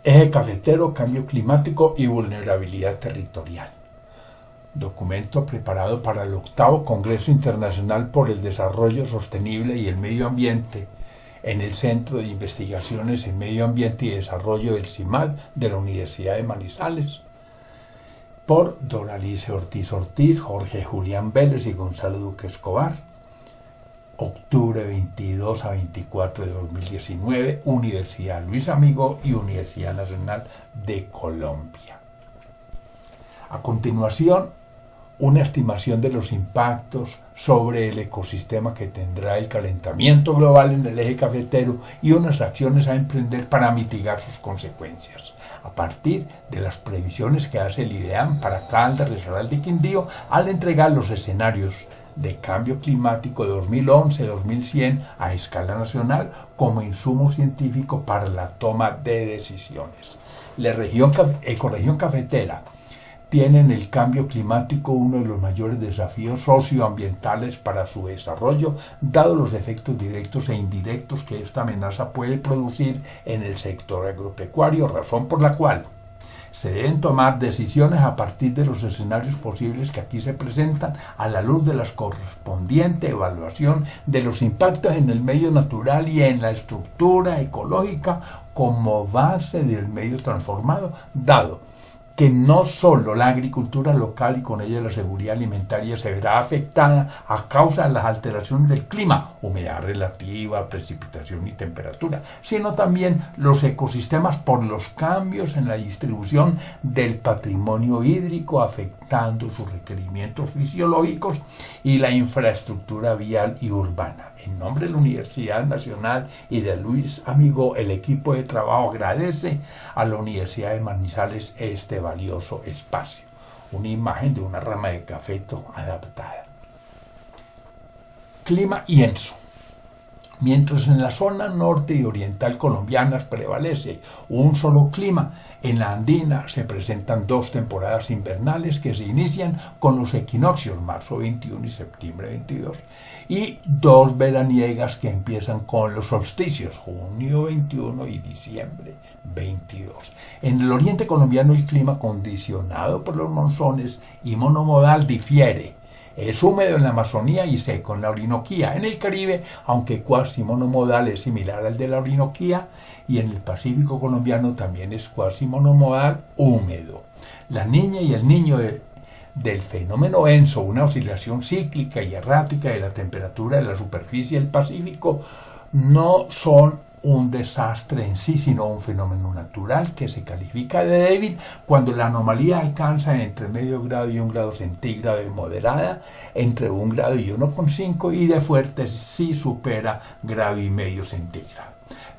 Eje cafetero, cambio climático y vulnerabilidad territorial. Documento preparado para el 8º Congreso Internacional por el Desarrollo Sostenible y el Medio Ambiente en el Centro de Investigaciones en Medio Ambiente y Desarrollo del CIMAD de la Universidad de Manizales, por Doralice Ortiz Ortiz, Jorge Julián Vélez y Gonzalo Duque Escobar. Octubre 22 a 24 de 2019, Universidad Luis Amigo y Universidad Nacional de Colombia. A continuación, una estimación de los impactos sobre el ecosistema que tendrá el calentamiento global en el eje cafetero y unas acciones a emprender para mitigar sus consecuencias, a partir de las previsiones que hace el IDEAM para Caldas, Risaralda y Quindío al entregar los escenarios de cambio climático de 2011-2100 a escala nacional como insumo científico para la toma de decisiones. La ecorregión cafetera tiene en el cambio climático uno de los mayores desafíos socioambientales para su desarrollo, dado los efectos directos e indirectos que esta amenaza puede producir en el sector agropecuario, razón por la cual se deben tomar decisiones a partir de los escenarios posibles que aquí se presentan a la luz de la correspondiente evaluación de los impactos en el medio natural y en la estructura ecológica como base del medio transformado, dado que no solo la agricultura local y con ella la seguridad alimentaria se verá afectada a causa de las alteraciones del clima, humedad relativa, precipitación y temperatura, sino también los ecosistemas por los cambios en la distribución del patrimonio hídrico, afectando sus requerimientos fisiológicos y la infraestructura vial y urbana. En nombre de la Universidad Nacional y de Luis Amigo, el equipo de trabajo agradece a la Universidad de Manizales este valioso espacio. Una imagen de una rama de cafeto adaptada. Clima y ENSO. Mientras en la zona norte y oriental colombianas prevalece un solo clima, en la andina se presentan dos temporadas invernales que se inician con los equinoccios, marzo 21 y septiembre 22, y dos veraniegas que empiezan con los solsticios, junio 21 y diciembre 22. En el oriente colombiano el clima, condicionado por los monzones y monomodal, difiere. Es húmedo en la Amazonía y seco en la Orinoquía. En el Caribe, aunque cuasi monomodal, es similar al de la Orinoquía, y en el Pacífico colombiano también es cuasi monomodal húmedo. La niña y el niño del fenómeno ENSO, una oscilación cíclica y errática de la temperatura de la superficie del Pacífico, no son un desastre en sí, sino un fenómeno natural que se califica de débil cuando la anomalía alcanza entre medio grado y 1 grado centígrado, de moderada entre 1 grado y 1,5 y de fuerte si supera grado y medio centígrado.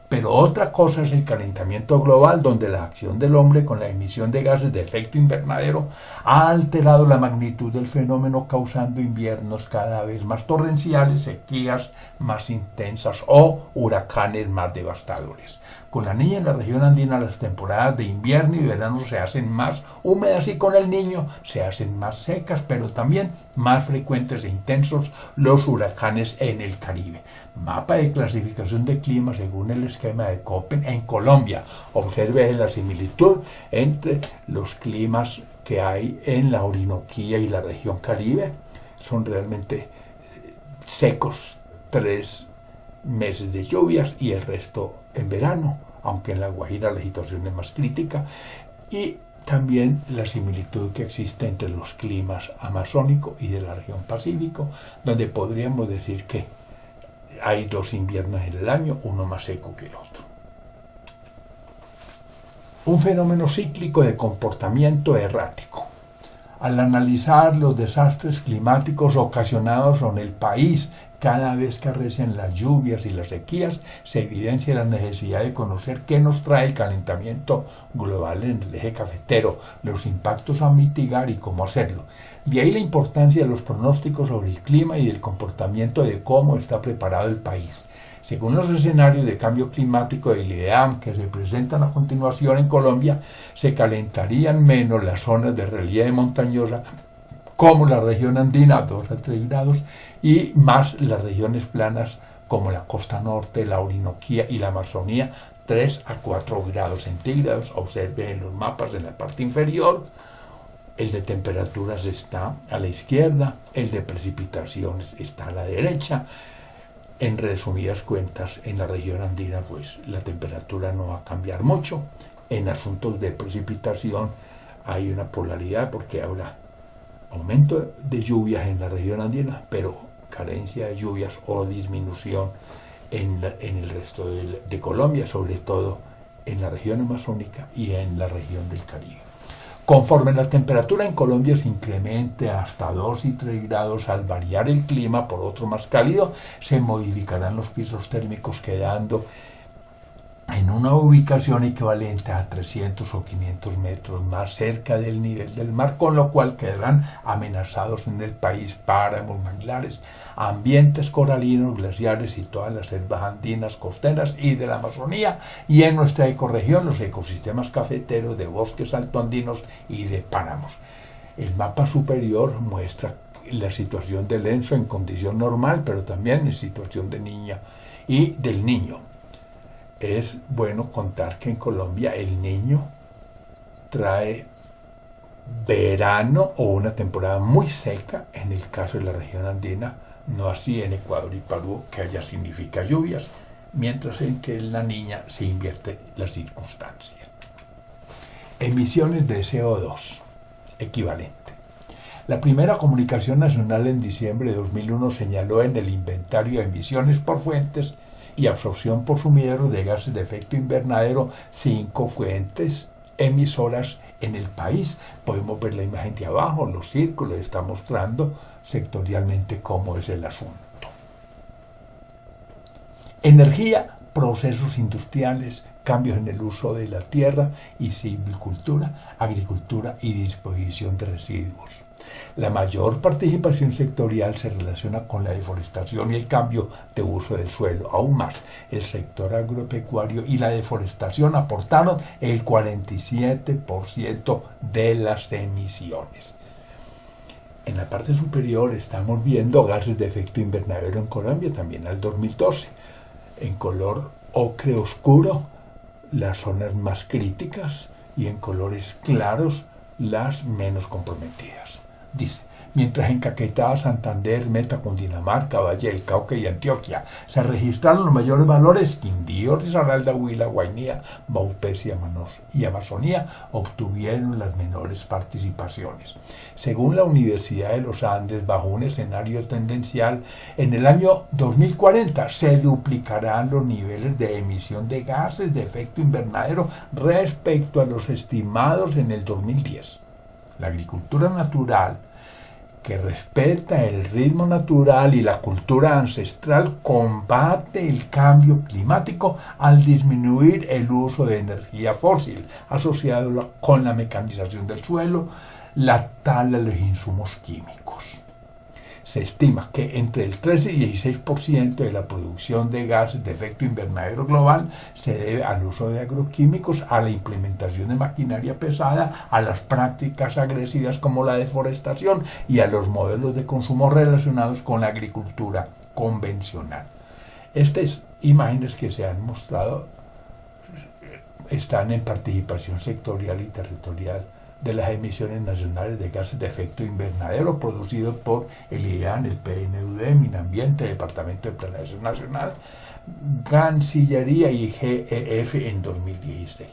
Pero otra cosa es el calentamiento global, donde la acción del hombre con la emisión de gases de efecto invernadero ha alterado la magnitud del fenómeno, causando inviernos cada vez más torrenciales, sequías más intensas o huracanes más devastadores. Con la niña en la región andina las temporadas de invierno y verano se hacen más húmedas y con el niño se hacen más secas, pero también más frecuentes e intensos los huracanes en el Caribe. Mapa de clasificación de clima según el esquema de Köppen en Colombia. Observe la similitud entre los climas que hay en la Orinoquía y la región Caribe. Son realmente secos, 3 meses de lluvias y el resto en verano, aunque en la Guajira la situación es más crítica. Y también la similitud que existe entre los climas amazónico y de la región Pacífico, donde podríamos decir que hay 2 inviernos en el año, uno más seco que el otro. Un fenómeno cíclico de comportamiento errático. Al analizar los desastres climáticos ocasionados en el país cada vez que arrecian las lluvias y las sequías, se evidencia la necesidad de conocer qué nos trae el calentamiento global en el eje cafetero, los impactos a mitigar y cómo hacerlo. De ahí la importancia de los pronósticos sobre el clima y del comportamiento de cómo está preparado el país. Según los escenarios de cambio climático del IDEAM que se presentan a continuación en Colombia, se calentarían menos las zonas de relieve montañosa, como la región andina, 2 a 3 grados, y más las regiones planas como la costa norte, la Orinoquía y la Amazonía, 3 a 4 grados centígrados. Observe en los mapas en la parte inferior. El de temperaturas está a la izquierda, el de precipitaciones está a la derecha. En resumidas cuentas, en la región andina, pues la temperatura no va a cambiar mucho. En asuntos de precipitación hay una polaridad porque habrá aumento de lluvias en la región andina, pero carencia de lluvias o disminución en el resto de Colombia, sobre todo en la región amazónica y en la región del Caribe. Conforme la temperatura en Colombia se incremente hasta 2 y 3 grados al variar el clima por otro más cálido, se modificarán los pisos térmicos quedando en una ubicación equivalente a 300 o 500 metros más cerca del nivel del mar, con lo cual quedarán amenazados en el país páramos, manglares, ambientes coralinos, glaciares y todas las selvas andinas costeras y de la Amazonía, y en nuestra ecorregión los ecosistemas cafeteros de bosques altoandinos y de páramos. El mapa superior muestra la situación del Enso en condición normal, pero también en situación de niña y del niño. Es bueno contar que en Colombia el niño trae verano o una temporada muy seca en el caso de la región andina, no así en Ecuador y Perú, que allá significa lluvias, mientras en que en la niña se invierte la circunstancia. Emisiones de CO2 equivalente. La primera comunicación nacional en diciembre de 2001 señaló en el inventario de emisiones por fuentes y absorción por sumideros de gases de efecto invernadero 5 fuentes emisoras en el país. Podemos ver la imagen de abajo, los círculos, está mostrando sectorialmente cómo es el asunto. Energía, procesos industriales, cambios en el uso de la tierra y silvicultura, agricultura y disposición de residuos. La mayor participación sectorial se relaciona con la deforestación y el cambio de uso del suelo. Aún más, el sector agropecuario y la deforestación aportaron el 47% de las emisiones. En la parte superior estamos viendo gases de efecto invernadero en Colombia, también al 2012. En color ocre oscuro, las zonas más críticas, y en colores claros, las menos comprometidas. Dice, mientras en Caquetá, Santander, Meta, Cundinamarca, Valle del Cauca y Antioquia se registraron los mayores valores, Quindío, Risaralda, Huila, Guainía, Maupés y Amazonía obtuvieron las menores participaciones. Según la Universidad de los Andes, bajo un escenario tendencial, en el año 2040 se duplicarán los niveles de emisión de gases de efecto invernadero respecto a los estimados en el 2010. La agricultura natural, que respeta el ritmo natural y la cultura ancestral, combate el cambio climático al disminuir el uso de energía fósil asociado con la mecanización del suelo, la tala de los insumos químicos. Se estima que entre el 13 y 16% de la producción de gases de efecto invernadero global se debe al uso de agroquímicos, a la implementación de maquinaria pesada, a las prácticas agresivas como la deforestación y a los modelos de consumo relacionados con la agricultura convencional. Estas imágenes que se han mostrado están en participación sectorial y territorial de las emisiones nacionales de gases de efecto invernadero producidos por el IDEAN, el PNUD, Minambiente, Departamento de Planeación Nacional, Cancillería y GEF en 2016.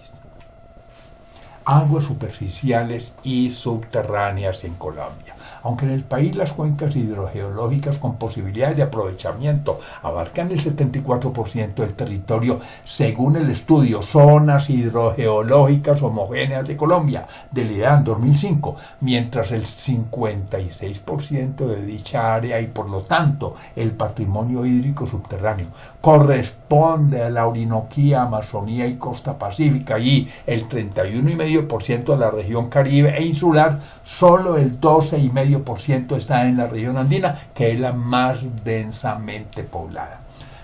Aguas superficiales y subterráneas en Colombia. Aunque en el país las cuencas hidrogeológicas con posibilidades de aprovechamiento abarcan el 74% del territorio, según el estudio Zonas Hidrogeológicas Homogéneas de Colombia, del IDEAN 2005, mientras el 56% de dicha área y por lo tanto el patrimonio hídrico subterráneo corresponde a la Orinoquía, Amazonía y Costa Pacífica, y el 31,5% de la región Caribe e insular, solo el 12,5% está en la región andina, que es la más densamente poblada.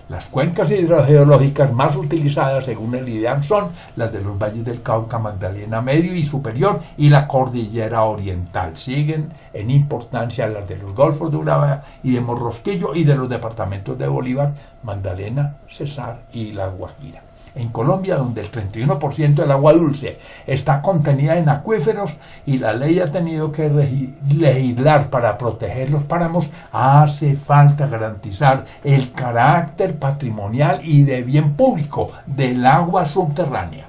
Las cuencas hidrogeológicas más utilizadas según el IDEAN son las de los valles del Cauca, Magdalena Medio y Superior y la Cordillera Oriental. Siguen en importancia las de los golfos de Urabá y de Morrosquillo y de los departamentos de Bolívar, Magdalena, Cesar y La Guajira. En Colombia, donde el 31% del agua dulce está contenida en acuíferos y la ley ha tenido que legislar para proteger los páramos, hace falta garantizar el carácter patrimonial y de bien público del agua subterránea.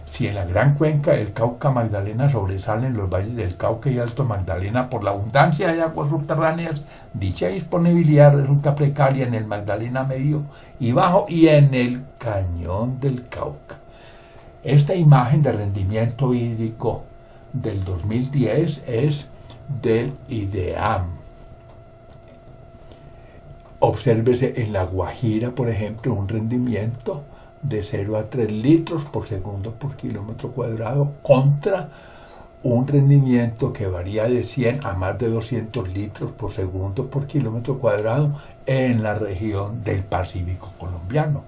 Si en la gran cuenca del Cauca Magdalena sobresalen los valles del Cauca y Alto Magdalena por la abundancia de aguas subterráneas, dicha disponibilidad resulta precaria en el Magdalena medio y bajo y en el cañón del Cauca. Esta imagen de rendimiento hídrico del 2010 es del IDEAM. Obsérvese en La Guajira, por ejemplo, un rendimiento de 0 a 3 litros por segundo por kilómetro cuadrado contra un rendimiento que varía de 100 a más de 200 litros por segundo por kilómetro cuadrado en la región del Pacífico colombiano.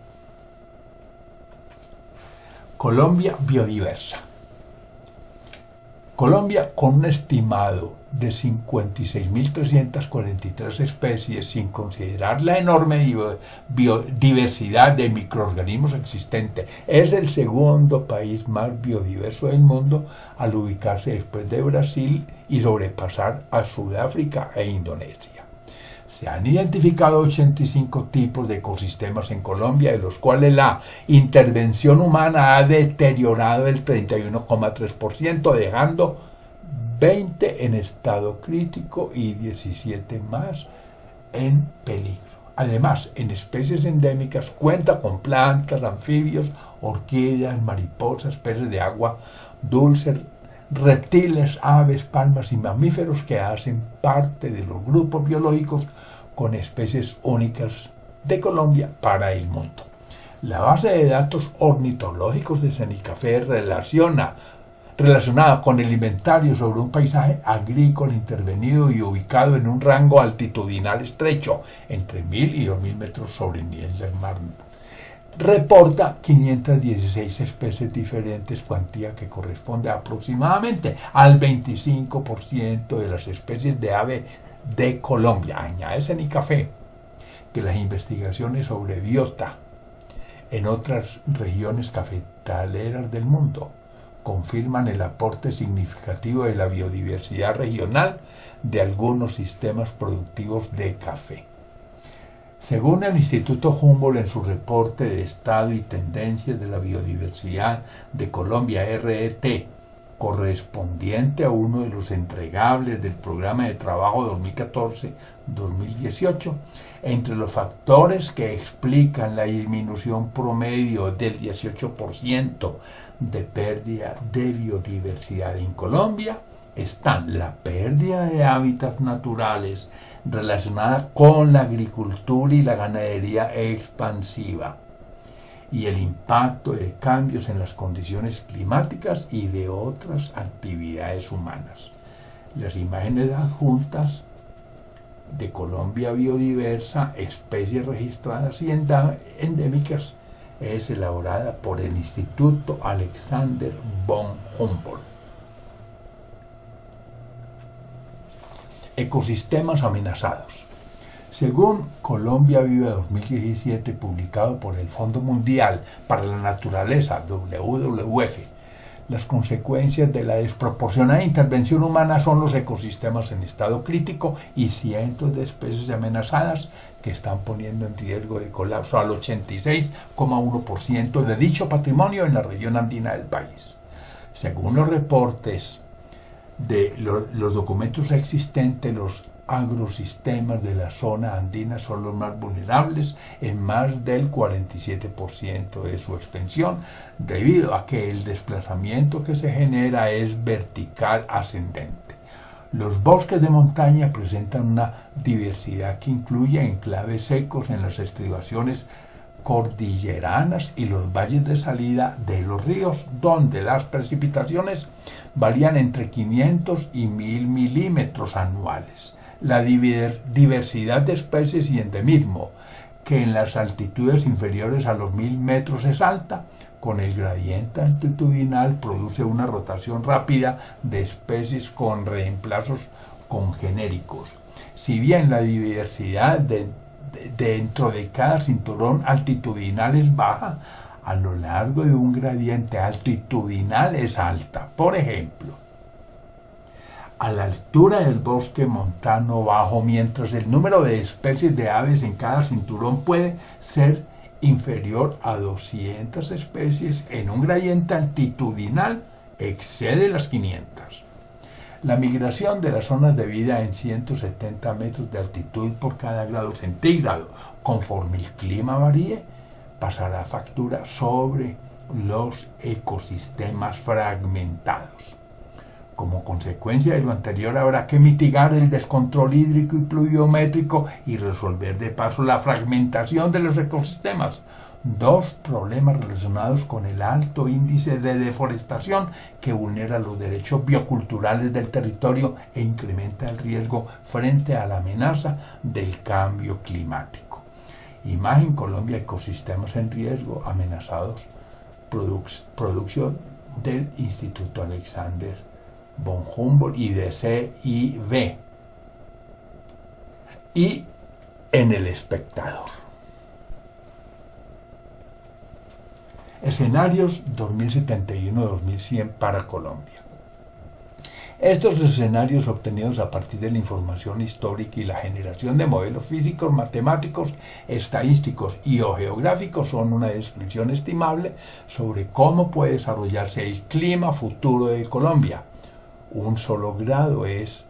Colombia biodiversa. Colombia, con un estimado de 56.343 especies, sin considerar la enorme biodiversidad de microorganismos existentes, es el segundo país más biodiverso del mundo al ubicarse después de Brasil y sobrepasar a Sudáfrica e Indonesia. Se han identificado 85 tipos de ecosistemas en Colombia, de los cuales la intervención humana ha deteriorado el 31,3%, dejando 20 en estado crítico y 17 más en peligro. Además, en especies endémicas cuenta con plantas, anfibios, orquídeas, mariposas, peces de agua dulce, reptiles, aves, palmas y mamíferos que hacen parte de los grupos biológicos con especies únicas de Colombia para el mundo. La base de datos ornitológicos de Cenicafé relacionada con el inventario sobre un paisaje agrícola intervenido y ubicado en un rango altitudinal estrecho entre 1.000 y 2.000 metros sobre el nivel del mar, reporta 516 especies diferentes, cuantía que corresponde aproximadamente al 25% de las especies de ave de Colombia. Añade Cenicafé que las investigaciones sobre biota en otras regiones cafetaleras del mundo confirman el aporte significativo de la biodiversidad regional de algunos sistemas productivos de café. Según el Instituto Humboldt en su reporte de Estado y Tendencias de la Biodiversidad de Colombia, RET, correspondiente a uno de los entregables del Programa de Trabajo 2014-2018, entre los factores que explican la disminución promedio del 18% de pérdida de biodiversidad en Colombia, están la pérdida de hábitats naturales relacionada con la agricultura y la ganadería expansiva, y el impacto de cambios en las condiciones climáticas y de otras actividades humanas. Las imágenes adjuntas de Colombia biodiversa, especies registradas y endémicas, es elaborada por el Instituto Alexander von Humboldt. Ecosistemas amenazados. Según Colombia Viva 2017, publicado por el Fondo Mundial para la Naturaleza, WWF, las consecuencias de la desproporcionada intervención humana son los ecosistemas en estado crítico y cientos de especies amenazadas que están poniendo en riesgo de colapso al 86,1% de dicho patrimonio en la región andina del país. Según los reportes de los documentos existentes, los agrosistemas de la zona andina son los más vulnerables en más del 47% de su extensión, debido a que el desplazamiento que se genera es vertical ascendente. Los bosques de montaña presentan una diversidad que incluye enclaves secos en las estribaciones cordilleranas y los valles de salida de los ríos, donde las precipitaciones varían entre 500 y 1.000 milímetros anuales. La diversidad de especies y endemismo, que en las altitudes inferiores a los 1.000 metros es alta, con el gradiente altitudinal produce una rotación rápida de especies con reemplazos congenéricos. Si bien la diversidad dentro de cada cinturón altitudinal es baja, a lo largo de un gradiente altitudinal es alta. Por ejemplo, a la altura del bosque montano bajo, mientras el número de especies de aves en cada cinturón puede ser inferior a 200 especies, en un gradiente altitudinal excede las 500. La migración de las zonas de vida en 170 metros de altitud por cada grado centígrado, conforme el clima varíe, pasará factura sobre los ecosistemas fragmentados. Como consecuencia de lo anterior, habrá que mitigar el descontrol hídrico y pluviométrico y resolver de paso la fragmentación de los ecosistemas, dos problemas relacionados con el alto índice de deforestación que vulnera los derechos bioculturales del territorio e incrementa el riesgo frente a la amenaza del cambio climático. Imagen Colombia, ecosistemas en riesgo amenazados, producción del Instituto Alexander von Humboldt y de CIV. Y en El Espectador. Escenarios 2071-2100 para Colombia. Estos escenarios, obtenidos a partir de la información histórica y la generación de modelos físicos, matemáticos, estadísticos y o geográficos, son una descripción estimable sobre cómo puede desarrollarse el clima futuro de Colombia. Un solo grado es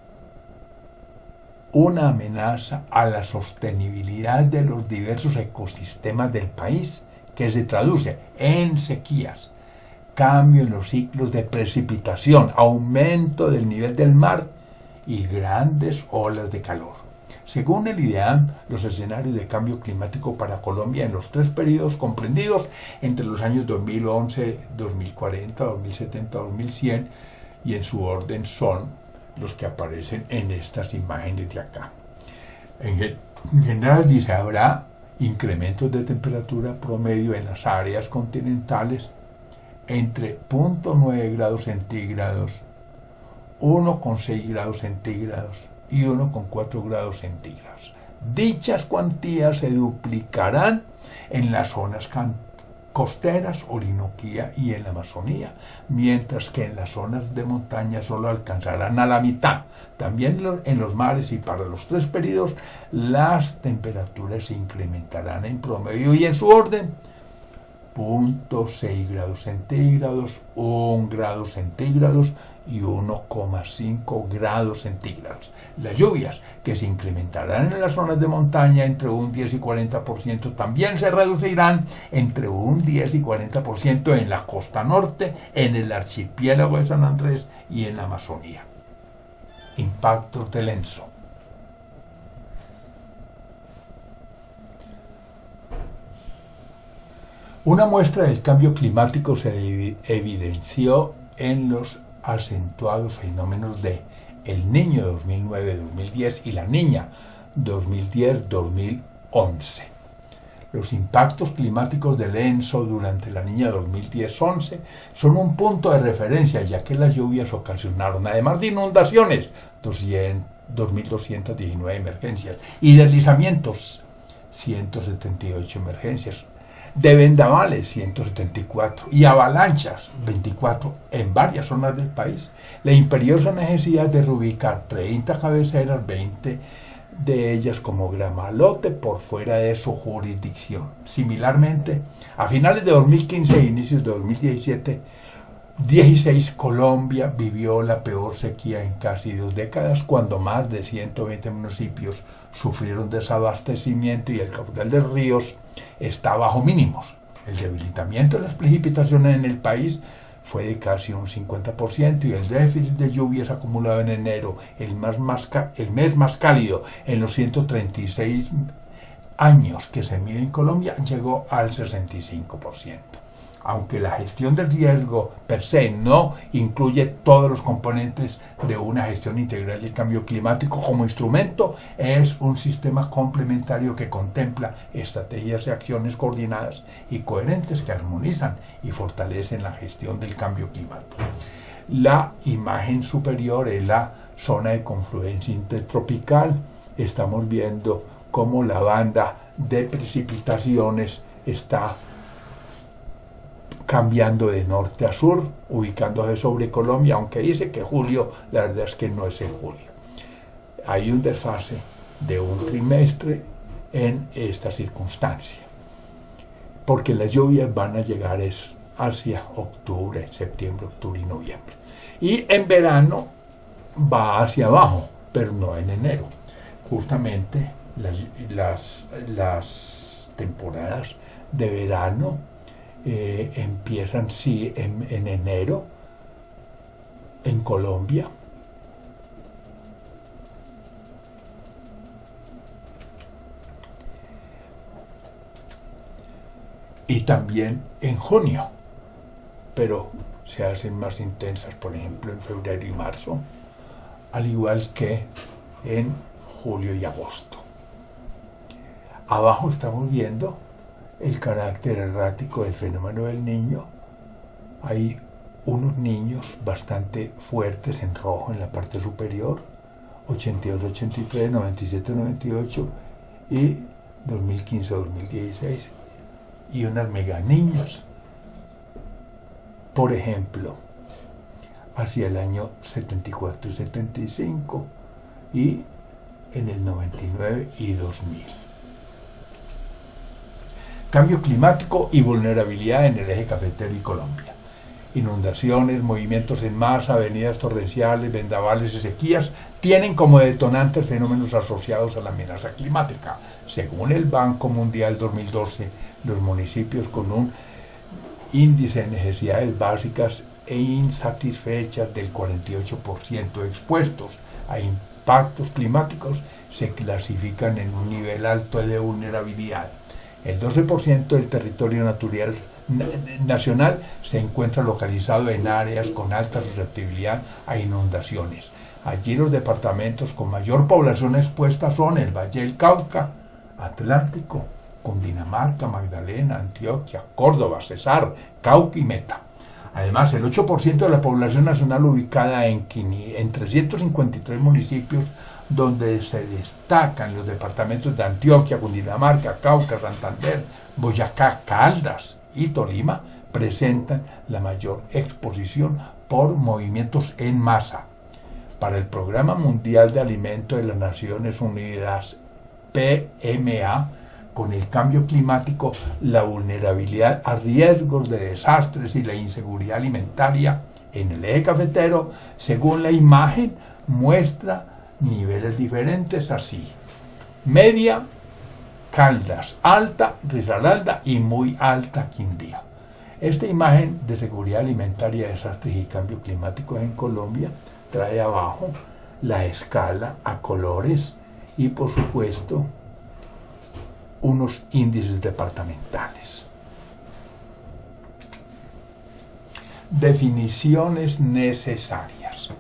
una amenaza a la sostenibilidad de los diversos ecosistemas del país, que se traduce en sequías, cambio en los ciclos de precipitación, aumento del nivel del mar y grandes olas de calor. Según el IDEAM, los escenarios de cambio climático para Colombia en los tres periodos comprendidos entre los años 2011, 2040, 2070, 2100 y en su orden son los que aparecen en estas imágenes de acá. En general dice, habrá incrementos de temperatura promedio en las áreas continentales entre 0.9 grados centígrados, 1,6 grados centígrados y 1,4 grados centígrados. Dichas cuantías se duplicarán en las zonas costeras, Orinoquía y en la Amazonía, mientras que en las zonas de montaña solo alcanzarán a la mitad. También en los mares y para los tres periodos las temperaturas se incrementarán en promedio y en su orden 0.6 grados centígrados, 1 grado centígrados y 1,5 grados centígrados. Las lluvias, que se incrementarán en las zonas de montaña entre un 10 y 40%, también se reducirán entre un 10 y 40% en la costa norte, en el archipiélago de San Andrés y en la Amazonía. Impactos del ENSO. Una muestra del cambio climático se evidenció en los acentuados fenómenos de El Niño 2009-2010 y La Niña 2010-2011. Los impactos climáticos del ENSO durante La Niña 2010-11 son un punto de referencia, ya que las lluvias ocasionaron, además de inundaciones, 2.219 emergencias, y deslizamientos, 178 emergencias, de vendavales, 174, y avalanchas, 24, en varias zonas del país. La imperiosa necesidad de reubicar 30 cabeceras, 20 de ellas como Gramalote, por fuera de su jurisdicción. Similarmente, a finales de 2015 e inicios de 2017, 16 Colombia vivió la peor sequía en casi 2 décadas, cuando más de 120 municipios sufrieron desabastecimiento y el caudal de ríos está bajo mínimos. El debilitamiento de las precipitaciones en el país fue de casi un 50% y el déficit de lluvias acumulado en enero, el mes más cálido en los 136 años que se mide en Colombia, llegó al 65%. Aunque la gestión del riesgo per se no incluye todos los componentes de una gestión integral del cambio climático, como instrumento es un sistema complementario que contempla estrategias y acciones coordinadas y coherentes que armonizan y fortalecen la gestión del cambio climático. La imagen superior es la zona de confluencia intertropical. Estamos viendo cómo la banda de precipitaciones está cambiando de norte a sur, ubicándose sobre Colombia, aunque dice que julio, la verdad es que no es en julio. Hay un desfase de un trimestre en esta circunstancia, porque las lluvias van a llegar hacia octubre, septiembre, octubre y noviembre. Y en verano va hacia abajo, pero no en enero. Justamente las temporadas de verano empiezan sí en enero en Colombia. Y también en junio, pero se hacen más intensas, por ejemplo, en febrero y marzo, al igual que en julio y agosto. Abajo estamos viendo el carácter errático del fenómeno del Niño. Hay unos niños bastante fuertes en rojo en la parte superior, 82, 83, 97, 98 y 2015, 2016, y unas mega niñas. Por ejemplo, hacia el año 74 y 75 y en el 99 y 2000. Cambio climático y vulnerabilidad en el eje cafetero y Colombia. Inundaciones, movimientos en masa, avenidas torrenciales, vendavales y sequías tienen como detonantes fenómenos asociados a la amenaza climática. Según el Banco Mundial 2012, los municipios con un índice de necesidades básicas e insatisfechas del 48% expuestos a impactos climáticos se clasifican en un nivel alto de vulnerabilidad. El 12% del territorio nacional se encuentra localizado en áreas con alta susceptibilidad a inundaciones. Allí los departamentos con mayor población expuesta son el Valle del Cauca, Atlántico, Cundinamarca, Magdalena, Antioquia, Córdoba, Cesar, Cauca y Meta. Además, el 8% de la población nacional ubicada en 353 municipios, donde se destacan los departamentos de Antioquia, Cundinamarca, Cauca, Santander, Boyacá, Caldas y Tolima, presentan la mayor exposición por movimientos en masa. Para el Programa Mundial de Alimentos de las Naciones Unidas, PMA, con el cambio climático, la vulnerabilidad a riesgos de desastres y la inseguridad alimentaria en el eje cafetero, según la imagen, muestra niveles diferentes así: media, Caldas; alta, Risaralda; y muy alta, Quindío. Esta imagen de seguridad alimentaria, desastres y cambio climático en Colombia trae abajo la escala a colores y, por supuesto, unos índices departamentales. Definiciones necesarias.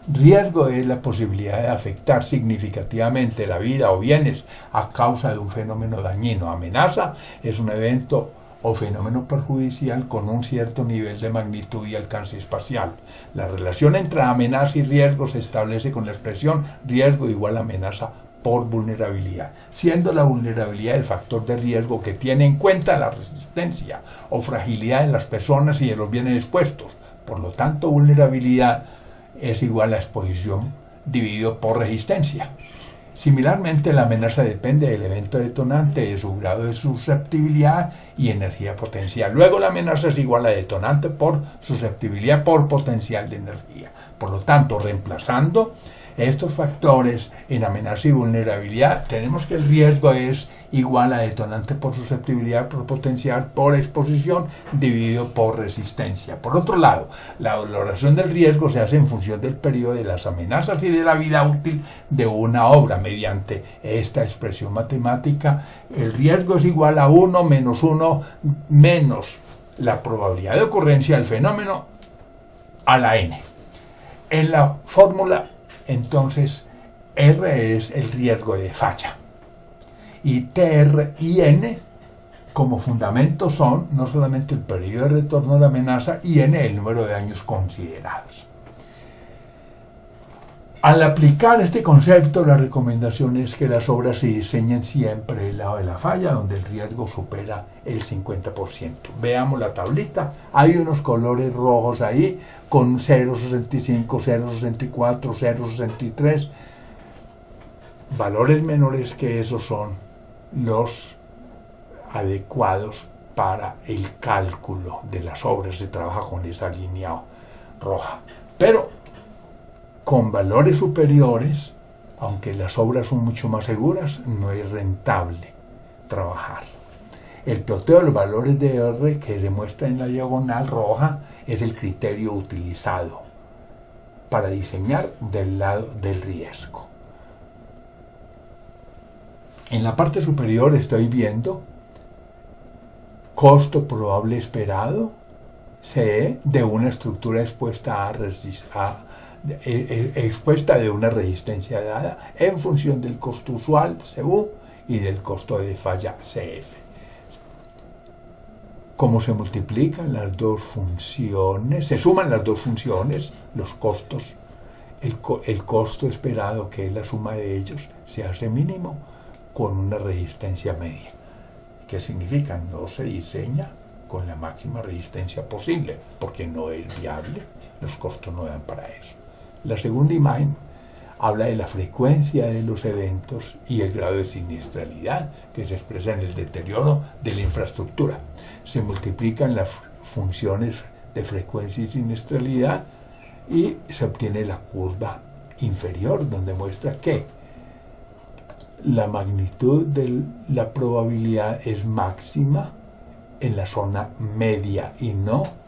Riesgo es la posibilidad de afectar significativamente la vida o bienes a causa de un fenómeno dañino. Amenaza es un evento o fenómeno perjudicial con un cierto nivel de magnitud y alcance espacial. La relación entre amenaza y riesgo se establece con la expresión riesgo igual a amenaza por vulnerabilidad, siendo la vulnerabilidad el factor de riesgo que tiene en cuenta la resistencia o fragilidad de las personas y de los bienes expuestos. Por lo tanto, vulnerabilidad es igual a exposición dividido por resistencia. Similarmente, la amenaza depende del evento detonante, de su grado de susceptibilidad y energía potencial. Luego, la amenaza es igual a detonante por susceptibilidad por potencial de energía. Por lo tanto, reemplazando estos factores en amenaza y vulnerabilidad, tenemos que el riesgo es igual a detonante por susceptibilidad por potencial por exposición dividido por resistencia. Por otro lado, la valoración del riesgo se hace en función del periodo de las amenazas y de la vida útil de una obra. Mediante esta expresión matemática, el riesgo es igual a 1 menos 1 menos la probabilidad de ocurrencia del fenómeno a la n. En la fórmula, entonces, R es el riesgo de falla. Y TR y N como fundamento son no solamente el periodo de retorno de la amenaza y N el número de años considerados. Al aplicar este concepto, la recomendación es que las obras se diseñen siempre del lado de la falla, donde el riesgo supera el 50%. Veamos la tablita. Hay unos colores rojos ahí con 0,65, 0,64, 0,63. Valores menores que esos son los adecuados para el cálculo de las obras. Se trabaja con esa línea roja. Pero con valores superiores, aunque las obras son mucho más seguras, no es rentable trabajar. El ploteo de los valores de R que se muestra en la diagonal roja es el criterio utilizado para diseñar del lado del riesgo. En la parte superior estoy viendo costo probable esperado, CE, de una estructura expuesta expuesta de una resistencia dada en función del costo usual, CU, y del costo de falla, CF. Como se multiplican las dos funciones, se suman las dos funciones, los costos, el costo esperado, que es la suma de ellos, se hace mínimo con una resistencia media. ¿Qué significa? No se diseña con la máxima resistencia posible, porque no es viable, los costos no dan para eso. La segunda imagen habla de la frecuencia de los eventos y el grado de siniestralidad que se expresa en el deterioro de la infraestructura. Se multiplican las funciones de frecuencia y siniestralidad y se obtiene la curva inferior, donde muestra que la magnitud de la probabilidad es máxima en la zona media y no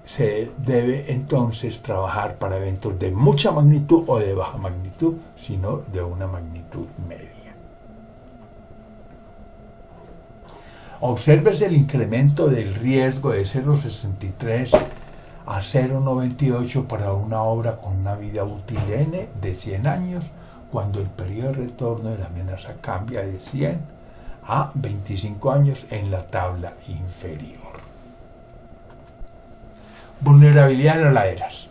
se debe entonces trabajar para eventos de mucha magnitud o de baja magnitud, sino de una magnitud media. Obsérvese el incremento del riesgo de 0,63 a 0,98 para una obra con una vida útil N de 100 años, cuando el periodo de retorno de la amenaza cambia de 100 a 25 años en la tabla inferior. Vulnerabilidad de las laderas.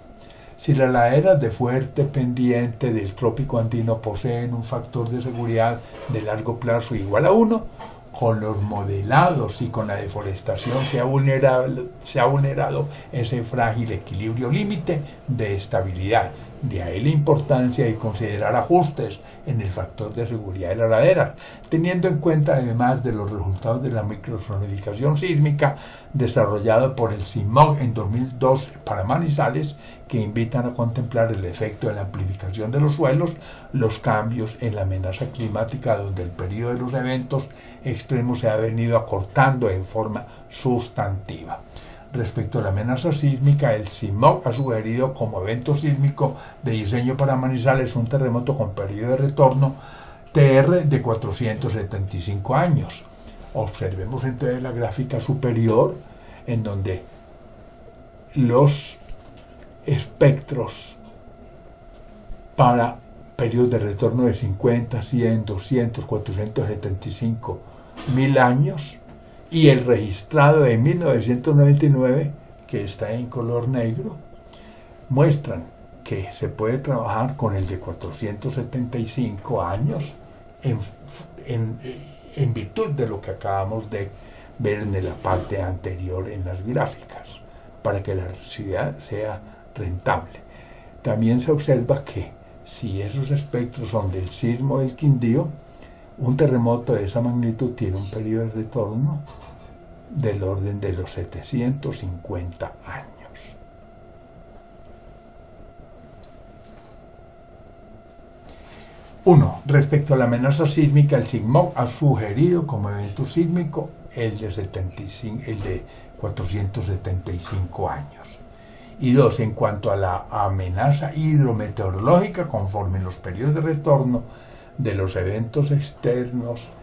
Si las laderas de fuerte pendiente del trópico andino poseen un factor de seguridad de largo plazo igual a 1, con los modelados y con la deforestación se ha vulnerado ese frágil equilibrio límite de estabilidad. De ahí la importancia de considerar ajustes en el factor de seguridad de las laderas, teniendo en cuenta además de los resultados de la microsonificación sísmica desarrollado por el CIMOG en 2002 para Manizales, que invitan a contemplar el efecto de la amplificación de los suelos, los cambios en la amenaza climática, donde el periodo de los eventos extremos se ha venido acortando en forma sustantiva. Respecto a la amenaza sísmica, el CIMOG ha sugerido como evento sísmico de diseño para Manizales un terremoto con periodo de retorno TR de 475 años. Observemos entonces la gráfica superior, en donde los espectros para periodos de retorno de 50, 100, 200, 475 mil años, y el registrado de 1999, que está en color negro, muestran que se puede trabajar con el de 475 años en virtud de lo que acabamos de ver en la parte anterior en las gráficas, para que la ciudad sea rentable. También se observa que si esos espectros son del sismo del Quindío, un terremoto de esa magnitud tiene un periodo de retorno del orden de los 750 años. Uno, respecto a la amenaza sísmica, el CIMOG ha sugerido como evento sísmico el de 475 años. Y dos, en cuanto a la amenaza hidrometeorológica, conforme los periodos de retorno de los eventos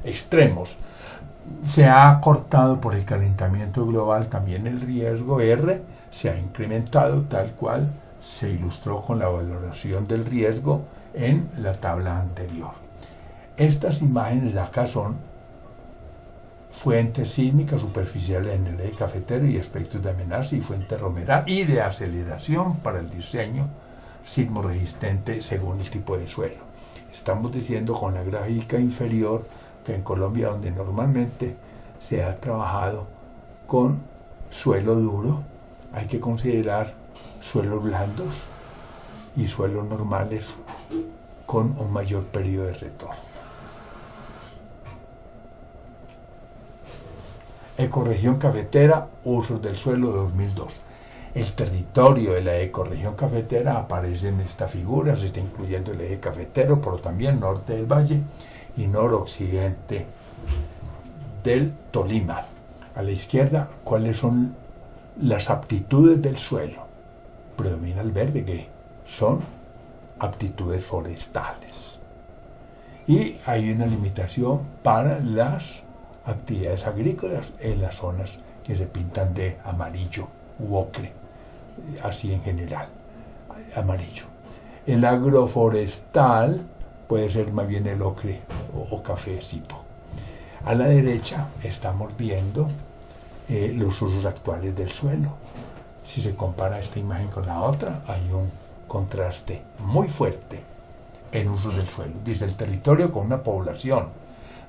extremos se ha acortado por el calentamiento global, también el riesgo R se ha incrementado, tal cual se ilustró con la valoración del riesgo en la tabla anterior. Estas imágenes de acá son fuentes sísmicas superficiales en el eje cafetero y espectros de amenaza y fuente romeral y de aceleración para el diseño sismoresistente según el tipo de suelo. Estamos diciendo con la gráfica inferior que en Colombia, donde normalmente se ha trabajado con suelo duro, hay que considerar suelos blandos y suelos normales con un mayor periodo de retorno. Ecorregión cafetera, usos del suelo 2002. El territorio de la ecorregión cafetera aparece en esta figura, se está incluyendo el eje cafetero, pero también norte del valle y noroccidente del Tolima. A la izquierda, ¿cuáles son las aptitudes del suelo? Predomina el verde, que son aptitudes forestales. Y hay una limitación para las actividades agrícolas en las zonas que se pintan de amarillo u ocre, así en general, amarillo. El agroforestal puede ser más bien el ocre o cafecito. A la derecha estamos viendo los usos actuales del suelo. Si se compara esta imagen con la otra, hay un contraste muy fuerte en usos del suelo. Dice el territorio con una población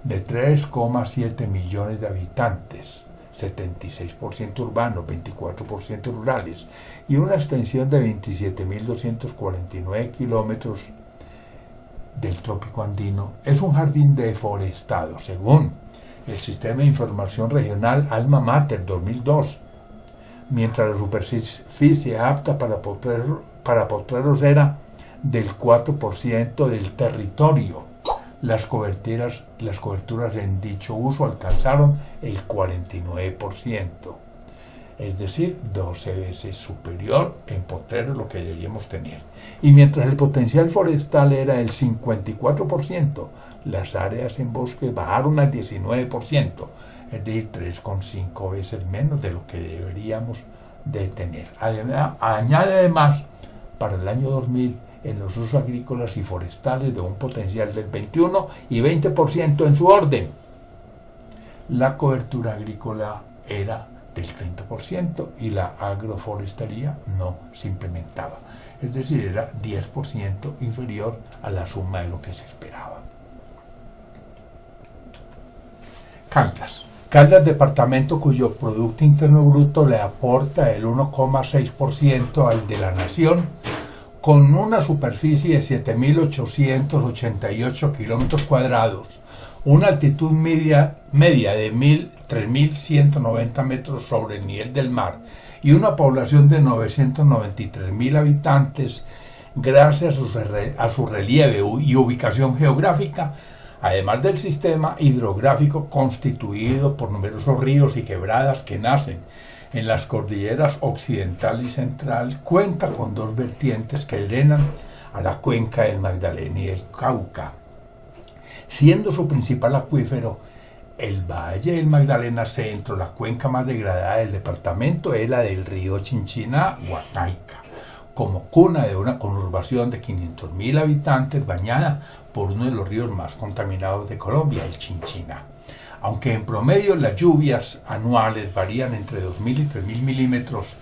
de 3,7 millones de habitantes, 76% urbanos, 24% rurales, y una extensión de 27.249 kilómetros del trópico andino, es un jardín deforestado, según el Sistema de Información Regional Alma Mater 2002, mientras la superficie apta para potreros era del 4% del territorio. Las coberturas en dicho uso alcanzaron el 49%, es decir, 12 veces superior en potreros lo que deberíamos tener. Y mientras el potencial forestal era del 54%, las áreas en bosque bajaron al 19%, es decir, 3,5 veces menos de lo que deberíamos de tener. Añade además, para el año 2000, en los usos agrícolas y forestales de un potencial del 21 y 20% en su orden. La cobertura agrícola era del 30% y la agroforestería no se implementaba. Es decir, era 10% inferior a la suma de lo que se esperaba. Caldas. Caldas, departamento cuyo Producto Interno Bruto le aporta el 1,6% al de la nación, con una superficie de 7.888 kilómetros cuadrados, una altitud media de 3.190 metros sobre el nivel del mar y una población de 993.000 habitantes, gracias a su relieve y ubicación geográfica, además del sistema hidrográfico constituido por numerosos ríos y quebradas que nacen en las cordilleras occidental y central, cuenta con dos vertientes que drenan a la cuenca del Magdalena y del Cauca, siendo su principal acuífero el Valle del Magdalena Centro. La cuenca más degradada del departamento es la del río Chinchiná-Huacaica, como cuna de una conurbación de 500.000 habitantes, bañada por uno de los ríos más contaminados de Colombia, el Chinchiná. Aunque en promedio las lluvias anuales varían entre 2.000 y 3.000 milímetros,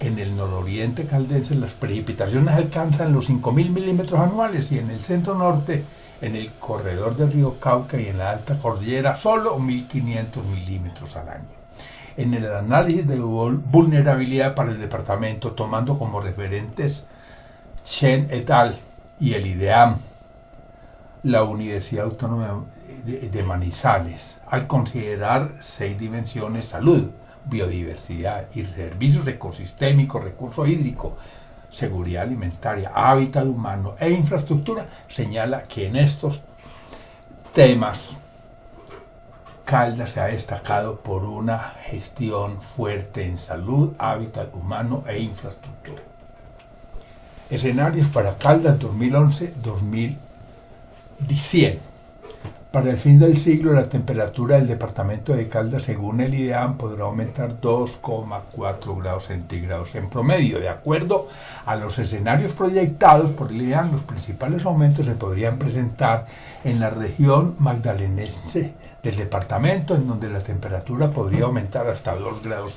en el nororiente caldense las precipitaciones alcanzan los 5.000 milímetros anuales y en el centro-norte, en el corredor del río Cauca y en la alta cordillera, solo 1.500 milímetros al año. En el análisis de vulnerabilidad para el departamento, tomando como referentes Chen et al. Y el IDEAM, la Universidad Autónoma de Manizales, al considerar 6 dimensiones: salud, biodiversidad y servicios ecosistémicos, recurso hídrico, seguridad alimentaria, hábitat humano e infraestructura, señala que en estos temas Caldas se ha destacado por una gestión fuerte en salud, hábitat humano e infraestructura. Escenarios para Caldas 2011-2100. Para el fin del siglo, la temperatura del departamento de Caldas, según el IDEAM, podrá aumentar 2,4 grados centígrados en promedio. De acuerdo a los escenarios proyectados por el IDEAM, los principales aumentos se podrían presentar en la región magdalenense del departamento, en donde la temperatura podría aumentar hasta 2,5 grados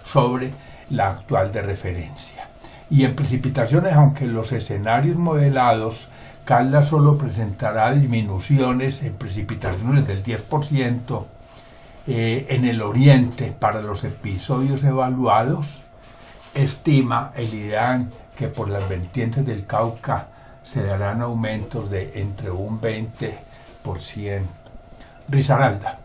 sobre la actual de referencia. Y en precipitaciones, aunque los escenarios modelados, Caldas solo presentará disminuciones en precipitaciones del 10% en el oriente para los episodios evaluados. Estima el IDEAM que por las vertientes del Cauca se darán aumentos de entre un 20%. Risaralda.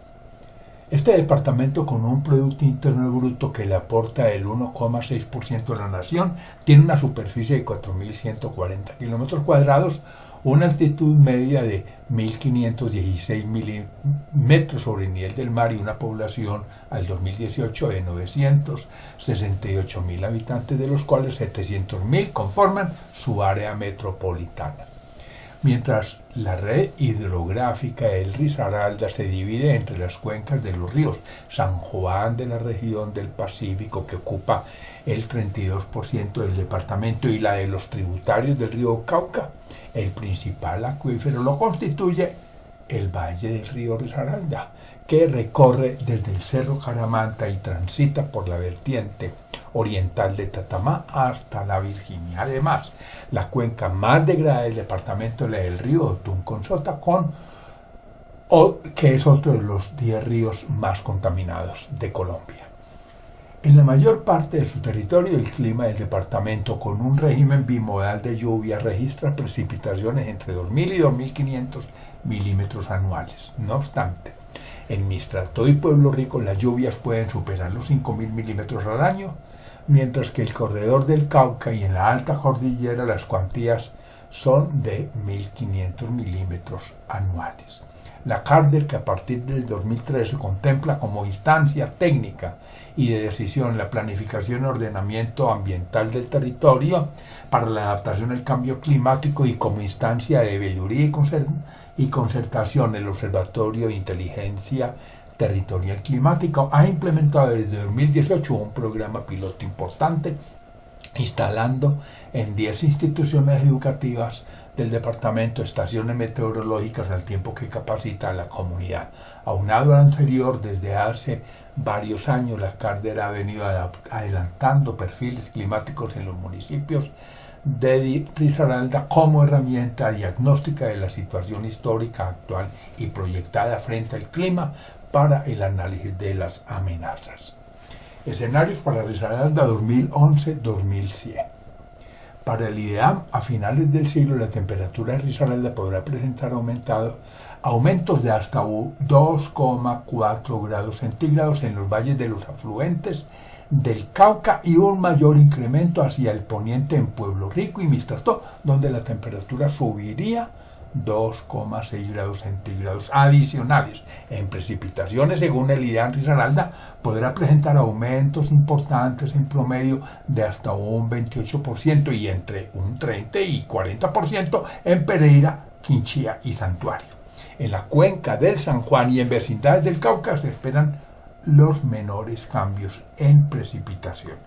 Este departamento, con un Producto Interno Bruto que le aporta el 1,6% a la nación, tiene una superficie de 4.140 kilómetros cuadrados, una altitud media de 1.516 milímetros sobre el nivel del mar y una población al 2018 de 968.000 habitantes, de los cuales 700.000 conforman su área metropolitana. Mientras la red hidrográfica del Risaralda se divide entre las cuencas de los ríos San Juan de la región del Pacífico, que ocupa el 32% del departamento, y la de los tributarios del río Cauca, el principal acuífero lo constituye el valle del río Risaralda, que recorre desde el Cerro Caramanta y transita por la vertiente oriental de Tatamá hasta la Virginia. Además, la cuenca más degradada del departamento es la del río Tunconsota, que es otro de los 10 ríos más contaminados de Colombia. En la mayor parte de su territorio, el clima del departamento, con un régimen bimodal de lluvia, registra precipitaciones entre 2.000 y 2.500 milímetros anuales. No obstante, en Mistrató y Pueblo Rico las lluvias pueden superar los 5.000 milímetros al año, mientras que el corredor del Cauca y en la alta cordillera las cuantías son de 1.500 milímetros anuales. La CARDER, que a partir del 2013 contempla como instancia técnica y de decisión la planificación y ordenamiento ambiental del territorio para la adaptación al cambio climático, y como instancia de veeduría y concertación el Observatorio de Inteligencia Territorial Climática, ha implementado desde 2018 un programa piloto importante, instalando en 10 instituciones educativas del departamento estaciones meteorológicas, al tiempo que capacita a la comunidad. Aunado al anterior, desde hace varios años la CARDER ha venido adelantando perfiles climáticos en los municipios de Risaralda como herramienta diagnóstica de la situación histórica actual y proyectada frente al clima para el análisis de las amenazas. Escenarios para Risaralda 2011-2100. Para el IDEAM, a finales del siglo, la temperatura de Risaralda podrá presentar aumentos de hasta 2,4 grados centígrados en los valles de los afluentes del Cauca y un mayor incremento hacia el poniente en Pueblo Rico y Mistrató, donde la temperatura subiría 2,6 grados centígrados adicionales. En precipitaciones, según el IDEAM, Risaralda podrá presentar aumentos importantes en promedio de hasta un 28% y entre un 30 y 40% en Pereira, Quinchía y Santuario. En la cuenca del San Juan y en vecindades del Cauca se esperan los menores cambios en precipitación.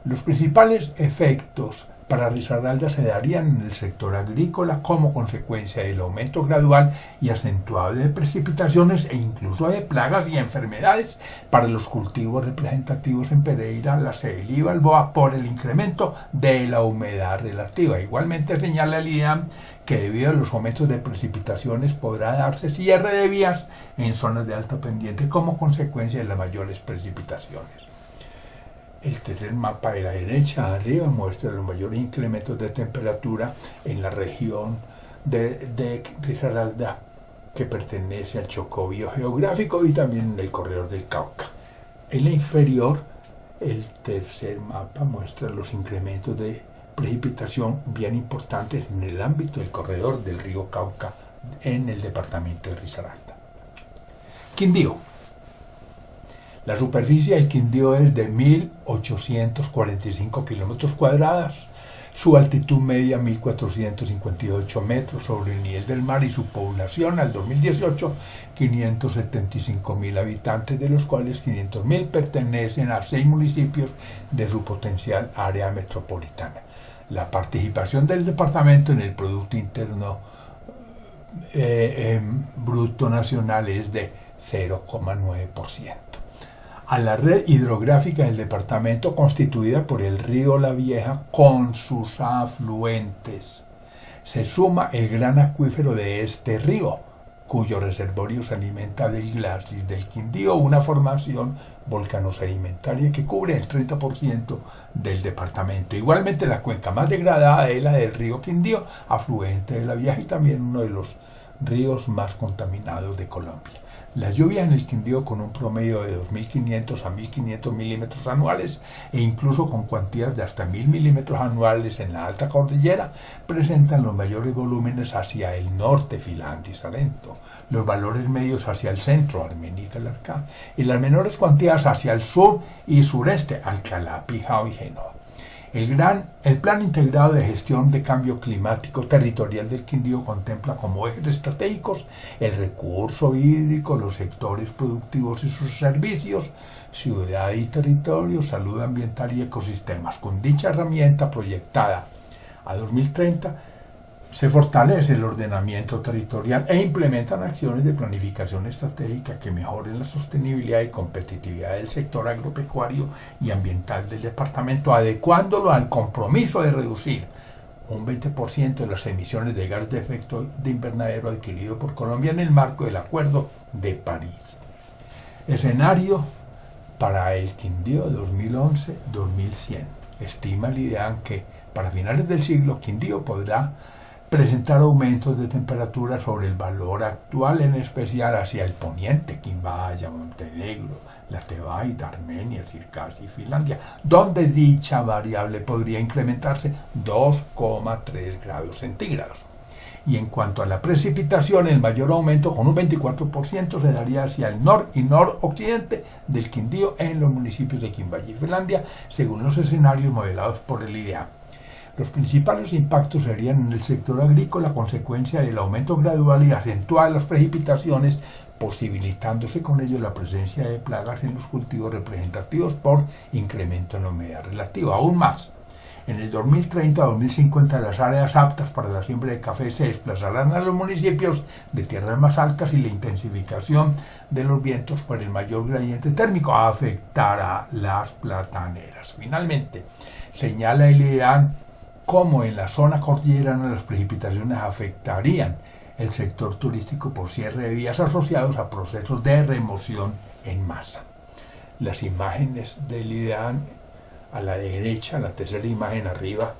Los principales efectos para Risaralda se darían en el sector agrícola como consecuencia del aumento gradual y acentuado de precipitaciones e incluso de plagas y enfermedades para los cultivos representativos en Pereira, La Ceiba y Balboa por el incremento de la humedad relativa. Igualmente señala el IDEAM que debido a los aumentos de precipitaciones podrá darse cierre de vías en zonas de alta pendiente como consecuencia de las mayores precipitaciones. El tercer mapa de la derecha arriba muestra los mayores incrementos de temperatura en la región de Risaralda, que pertenece al Chocó biogeográfico, y también en el corredor del Cauca. En la inferior, el tercer mapa muestra los incrementos de precipitación bien importantes en el ámbito del corredor del río Cauca en el departamento de Risaralda. Quindío. La superficie del Quindío es de 1.845 kilómetros cuadrados, su altitud media 1.458 metros sobre el nivel del mar y su población al 2018 575.000 habitantes, de los cuales 500.000 pertenecen a 6 municipios de su potencial área metropolitana. La participación del departamento en el Producto Interno Bruto Nacional es de 0,9%. a la red hidrográfica del departamento constituida por el río La Vieja con sus afluentes. Se suma el gran acuífero de este río, cuyo reservorio se alimenta del glacis del Quindío, una formación volcanosedimentaria que cubre el 30% del departamento. Igualmente la cuenca más degradada es la del río Quindío, afluente de La Vieja y también uno de los ríos más contaminados de Colombia. Las lluvias en el Quindío con un promedio de 2.500 a 1.500 milímetros anuales e incluso con cuantías de hasta 1.000 milímetros anuales en la alta cordillera presentan los mayores volúmenes hacia el norte, Finlandia y Salento, los valores medios hacia el centro, Armenia y Calarcá, y las menores cuantías hacia el sur y sureste, Alcalá, Pijao y Génova. El Plan Integrado de Gestión de Cambio Climático Territorial del Quindío contempla como ejes estratégicos el recurso hídrico, los sectores productivos y sus servicios, ciudad y territorio, salud ambiental y ecosistemas. Con dicha herramienta proyectada a 2030, se fortalece el ordenamiento territorial e implementan acciones de planificación estratégica que mejoren la sostenibilidad y competitividad del sector agropecuario y ambiental del departamento, adecuándolo al compromiso de reducir un 20% de las emisiones de gas de efecto de invernadero adquirido por Colombia en el marco del Acuerdo de París. Escenario para el Quindío 2011-2100. Estima el IDEAN que para finales del siglo Quindío podrá presentar aumentos de temperatura sobre el valor actual, en especial hacia el poniente, Quimbaya, Montenegro, la Tebaida, Armenia, Circasia y Finlandia, donde dicha variable podría incrementarse 2,3 grados centígrados. Y en cuanto a la precipitación, el mayor aumento, con un 24%, se daría hacia el nor y noroccidente del Quindío en los municipios de Quimbaya y Finlandia, según los escenarios modelados por el IDEA. Los principales impactos serían en el sector agrícola a consecuencia del aumento gradual y acentuado de las precipitaciones, posibilitándose con ello la presencia de plagas en los cultivos representativos por incremento en la humedad relativa. Aún más, en el 2030-2050 las áreas aptas para la siembra de café se desplazarán a los municipios de tierras más altas y la intensificación de los vientos por el mayor gradiente térmico afectará las plataneras. Finalmente, señala el IDEAN cómo en la zona cordillerana las precipitaciones afectarían el sector turístico por cierre de vías asociados a procesos de remoción en masa. Las imágenes del IDEAN a la derecha, la tercera imagen arriba,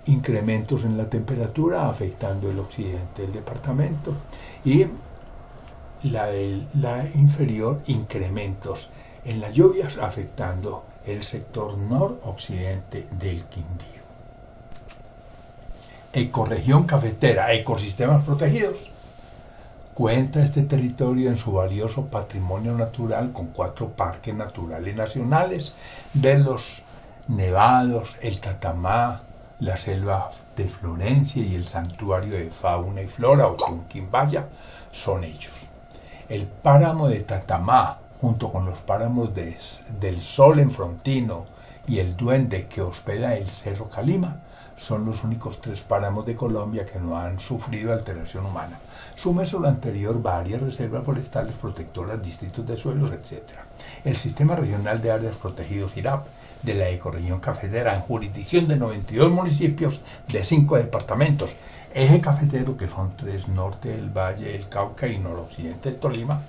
incrementos en la temperatura afectando el occidente del departamento, y la inferior, incrementos en las lluvias afectando el sector noroccidente del Quindío. Ecorregión cafetera, ecosistemas protegidos. Cuenta este territorio en su valioso patrimonio natural con 4 parques naturales nacionales, de los nevados, el Tatamá, la selva de Florencia y el santuario de fauna y flora o Quimbaya son ellos. El páramo de Tatamá, junto con los páramos del Sol en Frontino y el Duende que hospeda el Cerro Calima, son los únicos 3 páramos de Colombia que no han sufrido alteración humana. Súmese lo anterior varias reservas forestales protectoras, distritos de suelos, etc. El Sistema Regional de Áreas Protegidas IRAP de la ecorregión cafetera, en jurisdicción de 92 municipios de 5 departamentos, eje cafetero, que son 3, norte del Valle del Cauca y noroccidente del Tolima,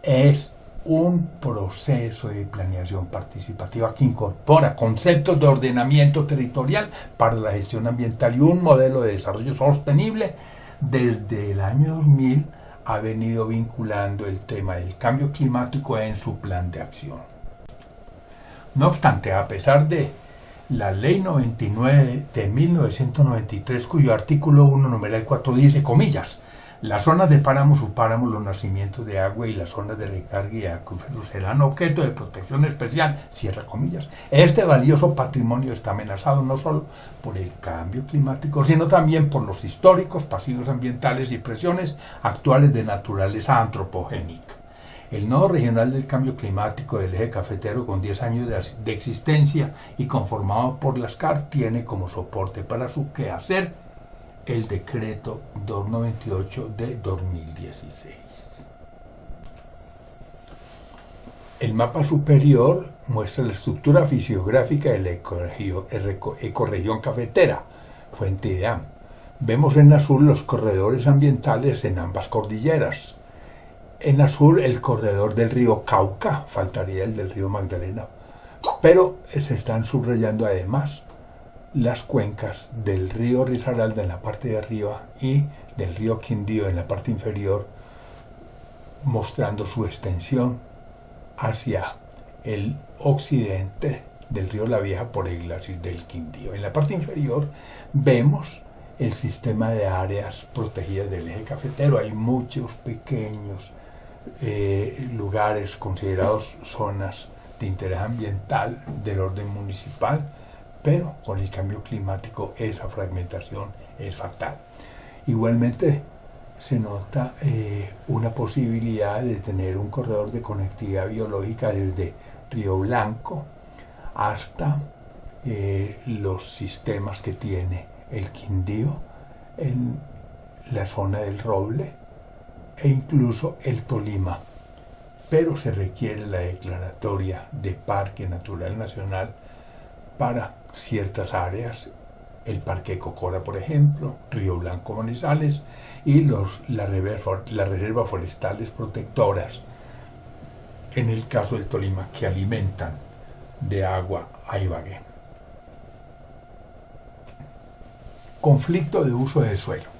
es un proceso de planeación participativa que incorpora conceptos de ordenamiento territorial para la gestión ambiental y un modelo de desarrollo sostenible. Desde el año 2000 ha venido vinculando el tema del cambio climático en su plan de acción. No obstante, a pesar de la Ley 99 de 1993, cuyo artículo 1, numeral 4 dice, comillas, las zonas de páramos, subpáramos, los nacimientos de agua y las zonas de recarga y acuíferos serán objeto de protección especial, cierra comillas. Este valioso patrimonio está amenazado no solo por el cambio climático, sino también por los históricos pasivos ambientales y presiones actuales de naturaleza antropogénica. El Nodo Regional del Cambio Climático del Eje Cafetero, con 10 años de existencia y conformado por las CAR, tiene como soporte para su quehacer el decreto 298 de 2016. El mapa superior muestra la estructura fisiográfica de la ecorregión cafetera, Fuente Ideam. Vemos en azul los corredores ambientales en ambas cordilleras. En azul el corredor del río Cauca, faltaría el del río Magdalena, pero se están subrayando además las cuencas del río Risaralda en la parte de arriba y del río Quindío en la parte inferior, mostrando su extensión hacia el occidente del río La Vieja por el glaciar del Quindío. En la parte inferior vemos el sistema de áreas protegidas del eje cafetero. Hay muchos pequeños lugares considerados zonas de interés ambiental del orden municipal, pero con el cambio climático esa fragmentación es fatal. Igualmente se nota una posibilidad de tener un corredor de conectividad biológica desde Río Blanco hasta los sistemas que tiene el Quindío en la zona del Roble e incluso el Tolima, pero se requiere la declaratoria de Parque Natural Nacional para ciertas áreas, el Parque Cocora, por ejemplo, Río Blanco Manizales y las reservas forestales protectoras, en el caso del Tolima, que alimentan de agua a Ibagué. Conflicto de uso de suelo.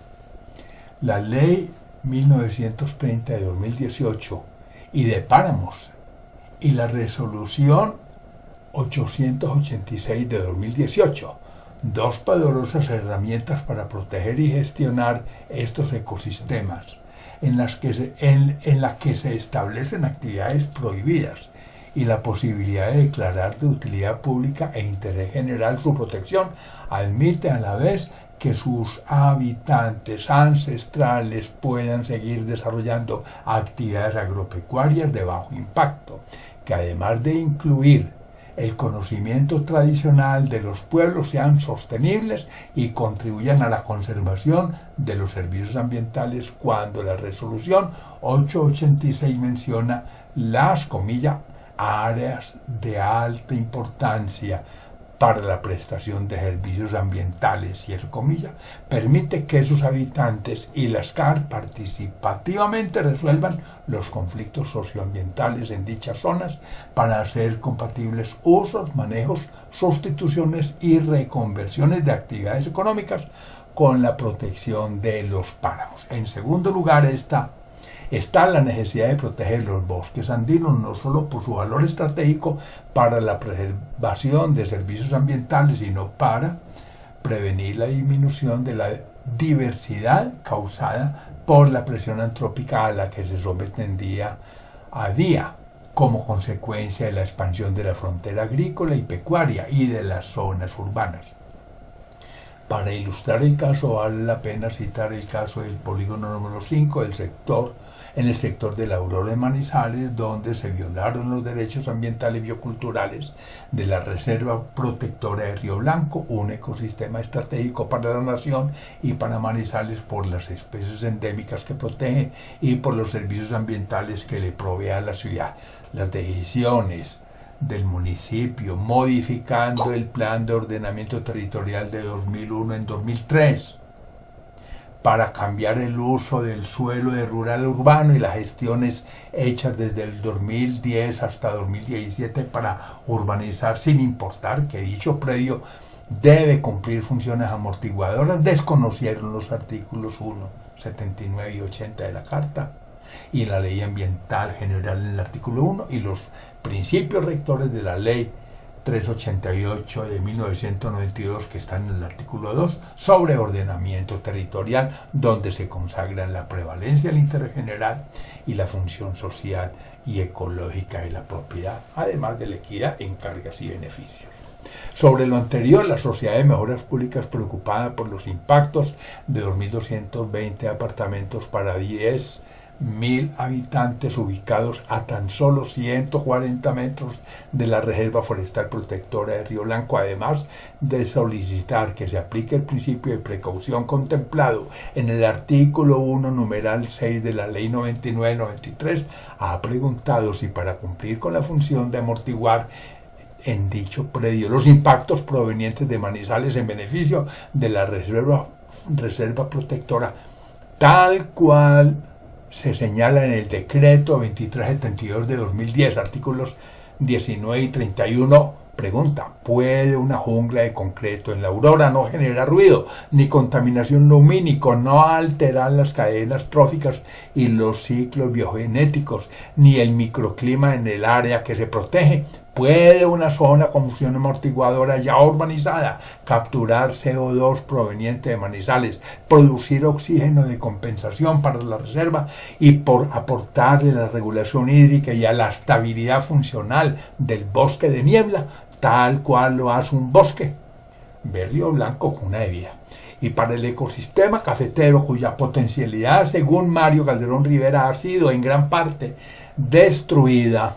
La ley 1930 de 2018 y de páramos y la resolución 886 de 2018, dos poderosas herramientas para proteger y gestionar estos ecosistemas, en la que se establecen actividades prohibidas y la posibilidad de declarar de utilidad pública e interés general su protección, admite a la vez que sus habitantes ancestrales puedan seguir desarrollando actividades agropecuarias de bajo impacto, que además de incluir el conocimiento tradicional de los pueblos sean sostenibles y contribuyan a la conservación de los servicios ambientales cuando la resolución 886 menciona las, comillas, áreas de alta importancia para la prestación de servicios ambientales, cierro comillas, permite que sus habitantes y las CAR participativamente resuelvan los conflictos socioambientales en dichas zonas para hacer compatibles usos, manejos, sustituciones y reconversiones de actividades económicas con la protección de los páramos. En segundo lugar está la necesidad de proteger los bosques andinos, no solo por su valor estratégico para la preservación de servicios ambientales, sino para prevenir la disminución de la diversidad causada por la presión antrópica a la que se someten día a día, como consecuencia de la expansión de la frontera agrícola y pecuaria y de las zonas urbanas. Para ilustrar el caso, vale la pena citar el caso del polígono número 5 en el sector de la Aurora de Manizales, donde se violaron los derechos ambientales y bioculturales de la Reserva Protectora de Río Blanco, un ecosistema estratégico para la nación y para Manizales por las especies endémicas que protege y por los servicios ambientales que le provee a la ciudad. Las decisiones del municipio modificando el Plan de Ordenamiento Territorial de 2001 en 2003 para cambiar el uso del suelo de rural urbano y las gestiones hechas desde el 2010 hasta 2017 para urbanizar sin importar que dicho predio debe cumplir funciones amortiguadoras, desconocieron los artículos 1, 79 y 80 de la Carta y la Ley Ambiental General en el artículo 1 y los principios rectores de la Ley 388 de 1992 que están en el artículo 2 sobre ordenamiento territorial, donde se consagran la prevalencia del interés general y la función social y ecológica de la propiedad, además de la equidad en cargas y beneficios. Sobre lo anterior, la Sociedad de Mejoras Públicas, preocupada por los impactos de 2.220 apartamentos para 10 1.000 habitantes ubicados a tan solo 140 metros de la Reserva Forestal Protectora de Río Blanco, además de solicitar que se aplique el principio de precaución contemplado en el artículo 1, numeral 6 de la Ley 99/93, ha preguntado si para cumplir con la función de amortiguar en dicho predio los impactos provenientes de Manizales en beneficio de la Reserva Protectora, tal cual se señala en el decreto 2372 de 2010, artículos 19 y 31, pregunta: ¿puede una jungla de concreto en la aurora no generar ruido, ni contaminación lumínica, no alterar las cadenas tróficas y los ciclos biogenéticos, ni el microclima en el área que se protege? ¿Puede una zona con función amortiguadora ya urbanizada capturar CO2 proveniente de Manizales, producir oxígeno de compensación para la reserva y por aportarle la regulación hídrica y a la estabilidad funcional del bosque de niebla, tal cual lo hace un bosque? Río Blanco, cuna de vida. Y para el ecosistema cafetero, cuya potencialidad, según Mario Calderón Rivera, ha sido en gran parte destruida,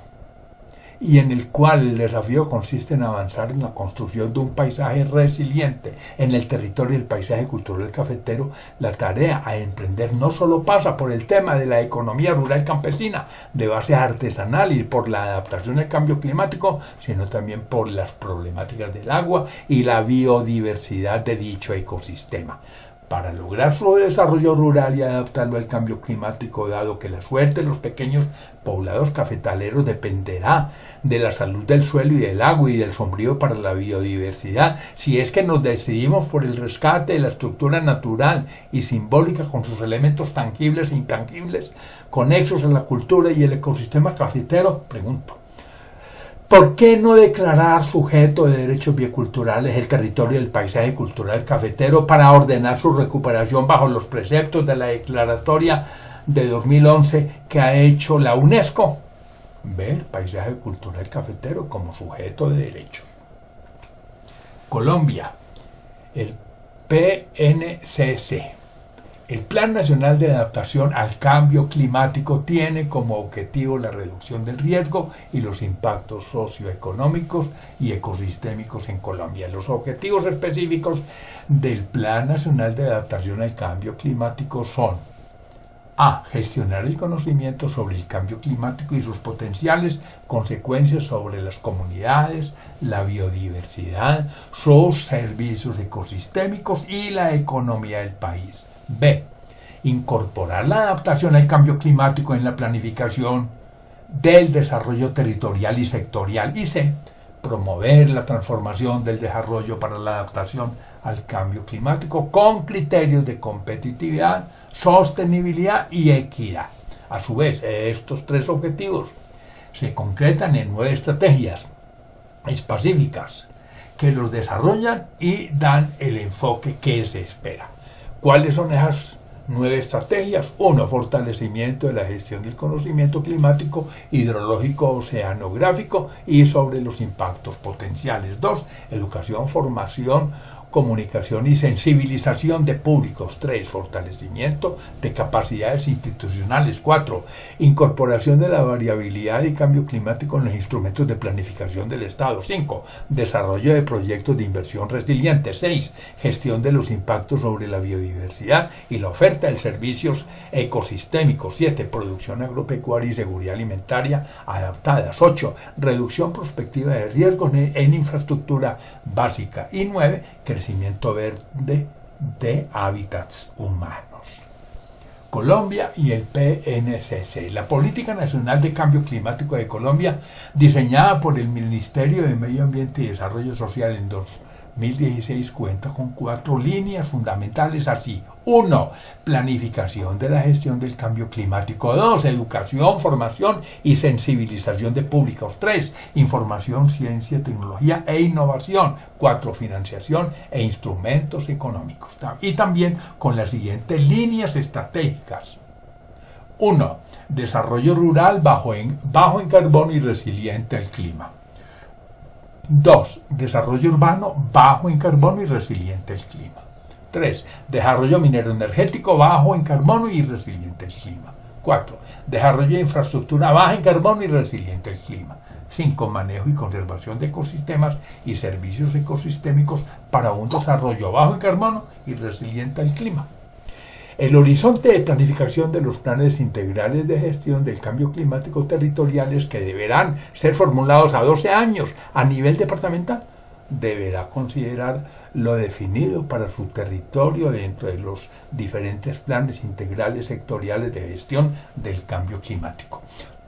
y en el cual el desafío consiste en avanzar en la construcción de un paisaje resiliente en el territorio del paisaje cultural cafetero, la tarea a emprender no solo pasa por el tema de la economía rural campesina de base artesanal y por la adaptación al cambio climático, sino también por las problemáticas del agua y la biodiversidad de dicho ecosistema. Para lograr su desarrollo rural y adaptarlo al cambio climático, dado que la suerte de los pequeños poblados cafetaleros dependerá de la salud del suelo y del agua y del sombrío para la biodiversidad, si es que nos decidimos por el rescate de la estructura natural y simbólica con sus elementos tangibles e intangibles, conexos a la cultura y el ecosistema cafetero, pregunto: ¿por qué no declarar sujeto de derechos bioculturales el territorio del paisaje cultural cafetero para ordenar su recuperación bajo los preceptos de la declaratoria de 2011 que ha hecho la UNESCO? Ver paisaje cultural cafetero como sujeto de derechos. Colombia, el PNCC. El Plan Nacional de Adaptación al Cambio Climático tiene como objetivo la reducción del riesgo y los impactos socioeconómicos y ecosistémicos en Colombia. Los objetivos específicos del Plan Nacional de Adaptación al Cambio Climático son: a. Gestionar el conocimiento sobre el cambio climático y sus potenciales consecuencias sobre las comunidades, la biodiversidad, sus servicios ecosistémicos y la economía del país. B. Incorporar la adaptación al cambio climático en la planificación del desarrollo territorial y sectorial. Y C. Promover la transformación del desarrollo para la adaptación al cambio climático con criterios de competitividad, sostenibilidad y equidad. A su vez, estos tres objetivos se concretan en 9 estrategias específicas que los desarrollan y dan el enfoque que se espera. ¿Cuáles son esas 9 estrategias? 1. Fortalecimiento de la gestión del conocimiento climático, hidrológico, oceanográfico y sobre los impactos potenciales. 2. Educación, formación, comunicación y sensibilización de públicos. 3. Fortalecimiento de capacidades institucionales. 4. Incorporación de la variabilidad y cambio climático en los instrumentos de planificación del Estado. 5. Desarrollo de proyectos de inversión resilientes. 6. Gestión de los impactos sobre la biodiversidad y la oferta de servicios ecosistémicos. 7. Producción agropecuaria y seguridad alimentaria adaptadas. 8. Reducción prospectiva de riesgos en infraestructura básica. Y 9. Crecimiento verde de hábitats humanos. Colombia y el PNCC. La Política Nacional de Cambio Climático de Colombia, diseñada por el Ministerio de Medio Ambiente y Desarrollo Social en 2016, cuenta con 4 líneas fundamentales así: 1. Planificación de la gestión del cambio climático. 2. Educación, formación y sensibilización de públicos. 3. Información, ciencia, tecnología e innovación. 4. Financiación e instrumentos económicos. Y también con las siguientes líneas estratégicas: 1. Desarrollo rural bajo en carbono y resiliente al clima. 2. Desarrollo urbano bajo en carbono y resiliente al clima. 3. Desarrollo minero energético bajo en carbono y resiliente al clima. 4. Desarrollo de infraestructura baja en carbono y resiliente al clima. 5. Manejo y conservación de ecosistemas y servicios ecosistémicos para un desarrollo bajo en carbono y resiliente al clima. El horizonte de planificación de los planes integrales de gestión del cambio climático territoriales, que deberán ser formulados a 12 años a nivel departamental, deberá considerar lo definido para su territorio dentro de los diferentes planes integrales sectoriales de gestión del cambio climático.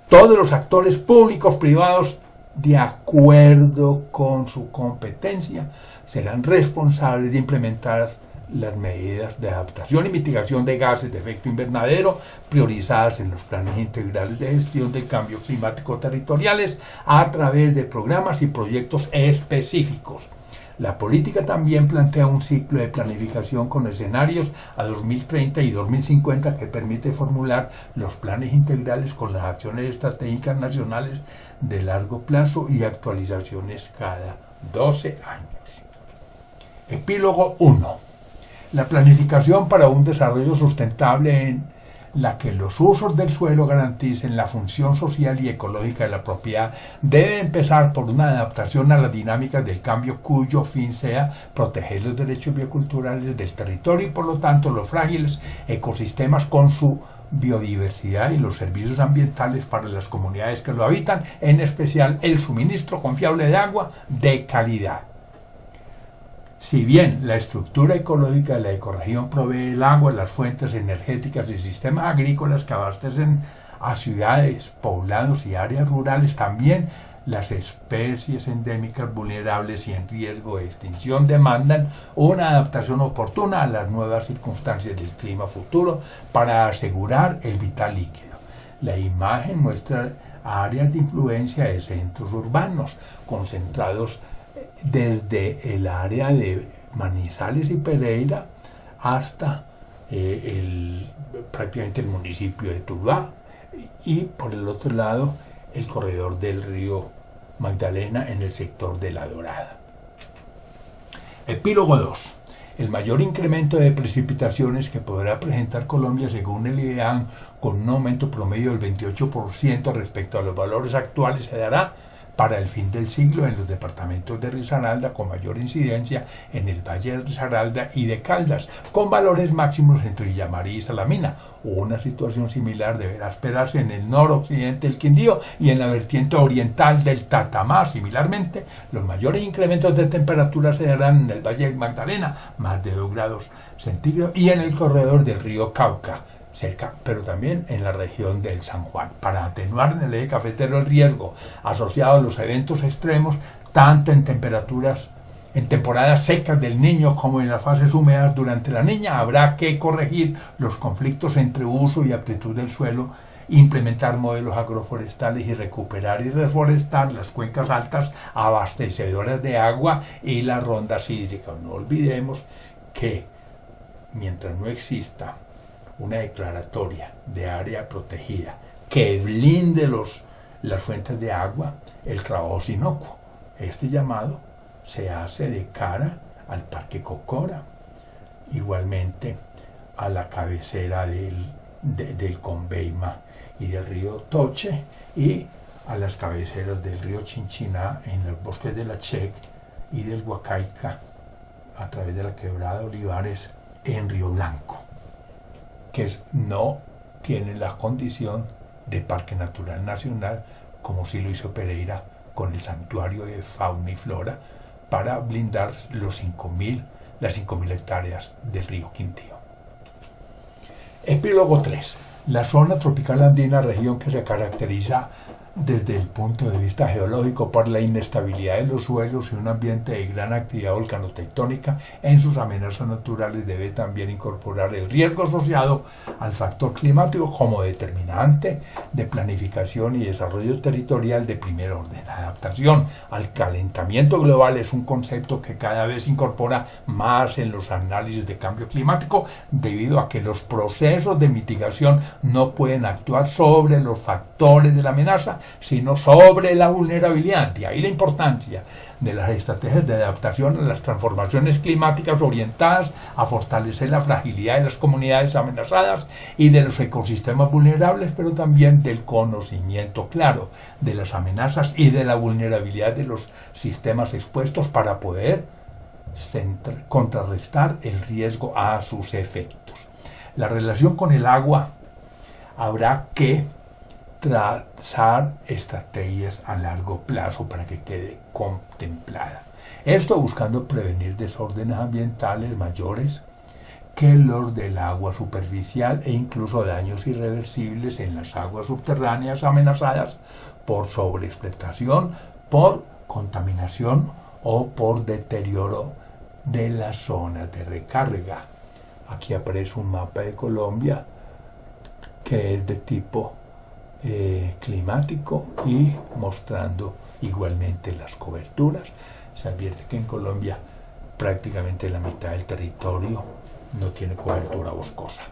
Todos los actores públicos, privados, de acuerdo con su competencia, serán responsables de implementar las medidas de adaptación y mitigación de gases de efecto invernadero priorizadas en los planes integrales de gestión del cambio climático territoriales a través de programas y proyectos específicos. La política también plantea un ciclo de planificación con escenarios a 2030 y 2050 que permite formular los planes integrales con las acciones estratégicas nacionales de largo plazo y actualizaciones cada 12 años. Epílogo 1. La planificación para un desarrollo sustentable en la que los usos del suelo garanticen la función social y ecológica de la propiedad debe empezar por una adaptación a las dinámicas del cambio cuyo fin sea proteger los derechos bioculturales del territorio y por lo tanto los frágiles ecosistemas con su biodiversidad y los servicios ambientales para las comunidades que lo habitan, en especial el suministro confiable de agua de calidad. Si bien la estructura ecológica de la ecorregión provee el agua, las fuentes energéticas y sistemas agrícolas que abastecen a ciudades, poblados y áreas rurales, también las especies endémicas vulnerables y en riesgo de extinción demandan una adaptación oportuna a las nuevas circunstancias del clima futuro para asegurar el vital líquido. La imagen muestra áreas de influencia de centros urbanos concentrados desde el área de Manizales y Pereira hasta prácticamente el municipio de Tuluá y por el otro lado el corredor del río Magdalena en el sector de La Dorada. Epílogo 2. El mayor incremento de precipitaciones que podrá presentar Colombia según el IDEAM con un aumento promedio del 28% respecto a los valores actuales se dará para el fin del siglo en los departamentos de Risaralda con mayor incidencia en el Valle de Risaralda y de Caldas, con valores máximos entre Villamaría y Salamina. Una situación similar deberá esperarse en el noroccidente del Quindío y en la vertiente oriental del Tatamá. Similarmente, los mayores incrementos de temperatura se darán en el Valle de Magdalena, más de 2 grados centígrados, y en el corredor del río Cauca, cerca, pero también en la región del San Juan, para atenuar en el eje cafetero el riesgo asociado a los eventos extremos, tanto en temperaturas en temporadas secas del Niño como en las fases húmedas durante la Niña. Habrá que corregir los conflictos entre uso y aptitud del suelo, implementar modelos agroforestales y recuperar y reforestar las cuencas altas abastecedoras de agua y las rondas hídricas. No olvidemos que mientras no exista una declaratoria de área protegida que blinde las fuentes de agua, el trabajo es inocuo. Este llamado se hace de cara al Parque Cocora, igualmente a la cabecera del Conveima y del río Toche y a las cabeceras del río Chinchiná en los bosques de la Chec y del Huacaica a través de la quebrada Olivares en Río Blanco, que no tienen la condición de Parque Natural Nacional, como sí lo hizo Pereira con el Santuario de Fauna y Flora, para blindar las 5.000 hectáreas del río Quindío. Epílogo 3. La zona tropical andina, región que se caracteriza desde el punto de vista geológico por la inestabilidad de los suelos y un ambiente de gran actividad volcanotectónica, en sus amenazas naturales debe también incorporar el riesgo asociado al factor climático como determinante de planificación y desarrollo territorial de primer orden. La adaptación al calentamiento global es un concepto que cada vez se incorpora más en los análisis de cambio climático debido a que los procesos de mitigación no pueden actuar sobre los factores de la amenaza, sino sobre la vulnerabilidad. De ahí la importancia de las estrategias de adaptación a las transformaciones climáticas orientadas a fortalecer la fragilidad de las comunidades amenazadas y de los ecosistemas vulnerables, pero también del conocimiento claro de las amenazas y de la vulnerabilidad de los sistemas expuestos para poder contrarrestar el riesgo a sus efectos. La relación con el agua habrá que trazar estrategias a largo plazo para que quede contemplada. Esto buscando prevenir desórdenes ambientales mayores que los del agua superficial e incluso daños irreversibles en las aguas subterráneas amenazadas por sobreexplotación, por contaminación o por deterioro de las zonas de recarga. Aquí aparece un mapa de Colombia que es de tipo climático y mostrando igualmente las coberturas. Se advierte que en Colombia prácticamente la mitad del territorio no tiene cobertura boscosa.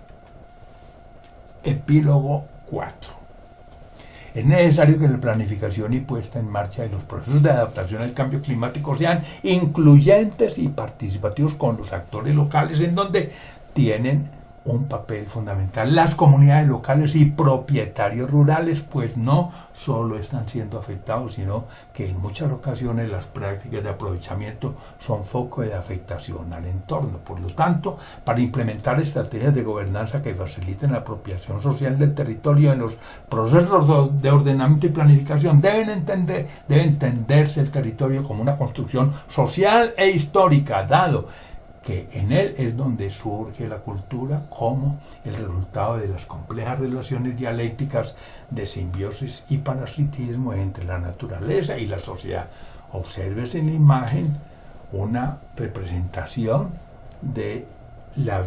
Epílogo 4. Es necesario que la planificación y puesta en marcha de los procesos de adaptación al cambio climático sean incluyentes y participativos con los actores locales, en donde tienen un papel fundamental las comunidades locales y propietarios rurales, pues no solo están siendo afectados, sino que en muchas ocasiones las prácticas de aprovechamiento son foco de afectación al entorno. Por lo tanto, para implementar estrategias de gobernanza que faciliten la apropiación social del territorio en los procesos de ordenamiento y planificación, debe entenderse el territorio como una construcción social e histórica, dado que en él es donde surge la cultura como el resultado de las complejas relaciones dialécticas de simbiosis y parasitismo entre la naturaleza y la sociedad. Obsérvese en la imagen una representación de la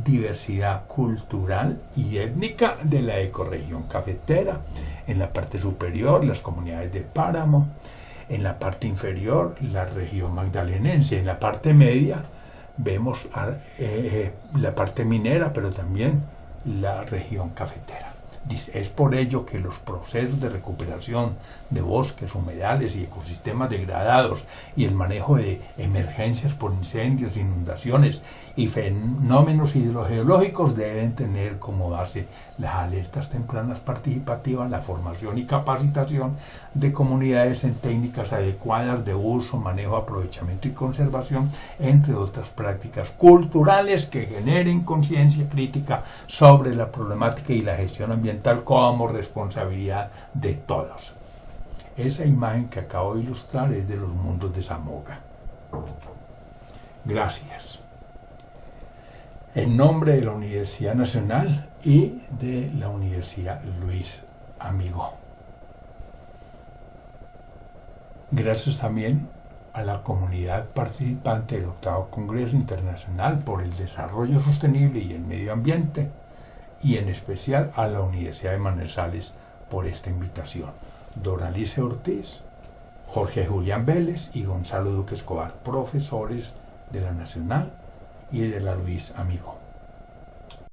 diversidad cultural y étnica de la ecorregión cafetera. En la parte superior, las comunidades de páramo. En la parte inferior, la región magdalenense. En la parte media vemos la parte minera, pero también la región cafetera. Es por ello que los procesos de recuperación de bosques, humedales y ecosistemas degradados y el manejo de emergencias por incendios, inundaciones y fenómenos hidrogeológicos deben tener como base las alertas tempranas participativas, la formación y capacitación de comunidades en técnicas adecuadas de uso, manejo, aprovechamiento y conservación, entre otras prácticas culturales que generen conciencia crítica sobre la problemática y la gestión ambiental como responsabilidad de todos. Esa imagen que acabo de ilustrar es de los mundos de Zamoga. Gracias. En nombre de la Universidad Nacional y de la Universidad Luis Amigo. Gracias también a la comunidad participante del 8º Congreso Internacional por el Desarrollo Sostenible y el Medio Ambiente, y en especial a la Universidad de Manizales por esta invitación. Doralice Ortiz, Jorge Julián Vélez y Gonzalo Duque Escobar, profesores de la Nacional y de la Luis Amigo.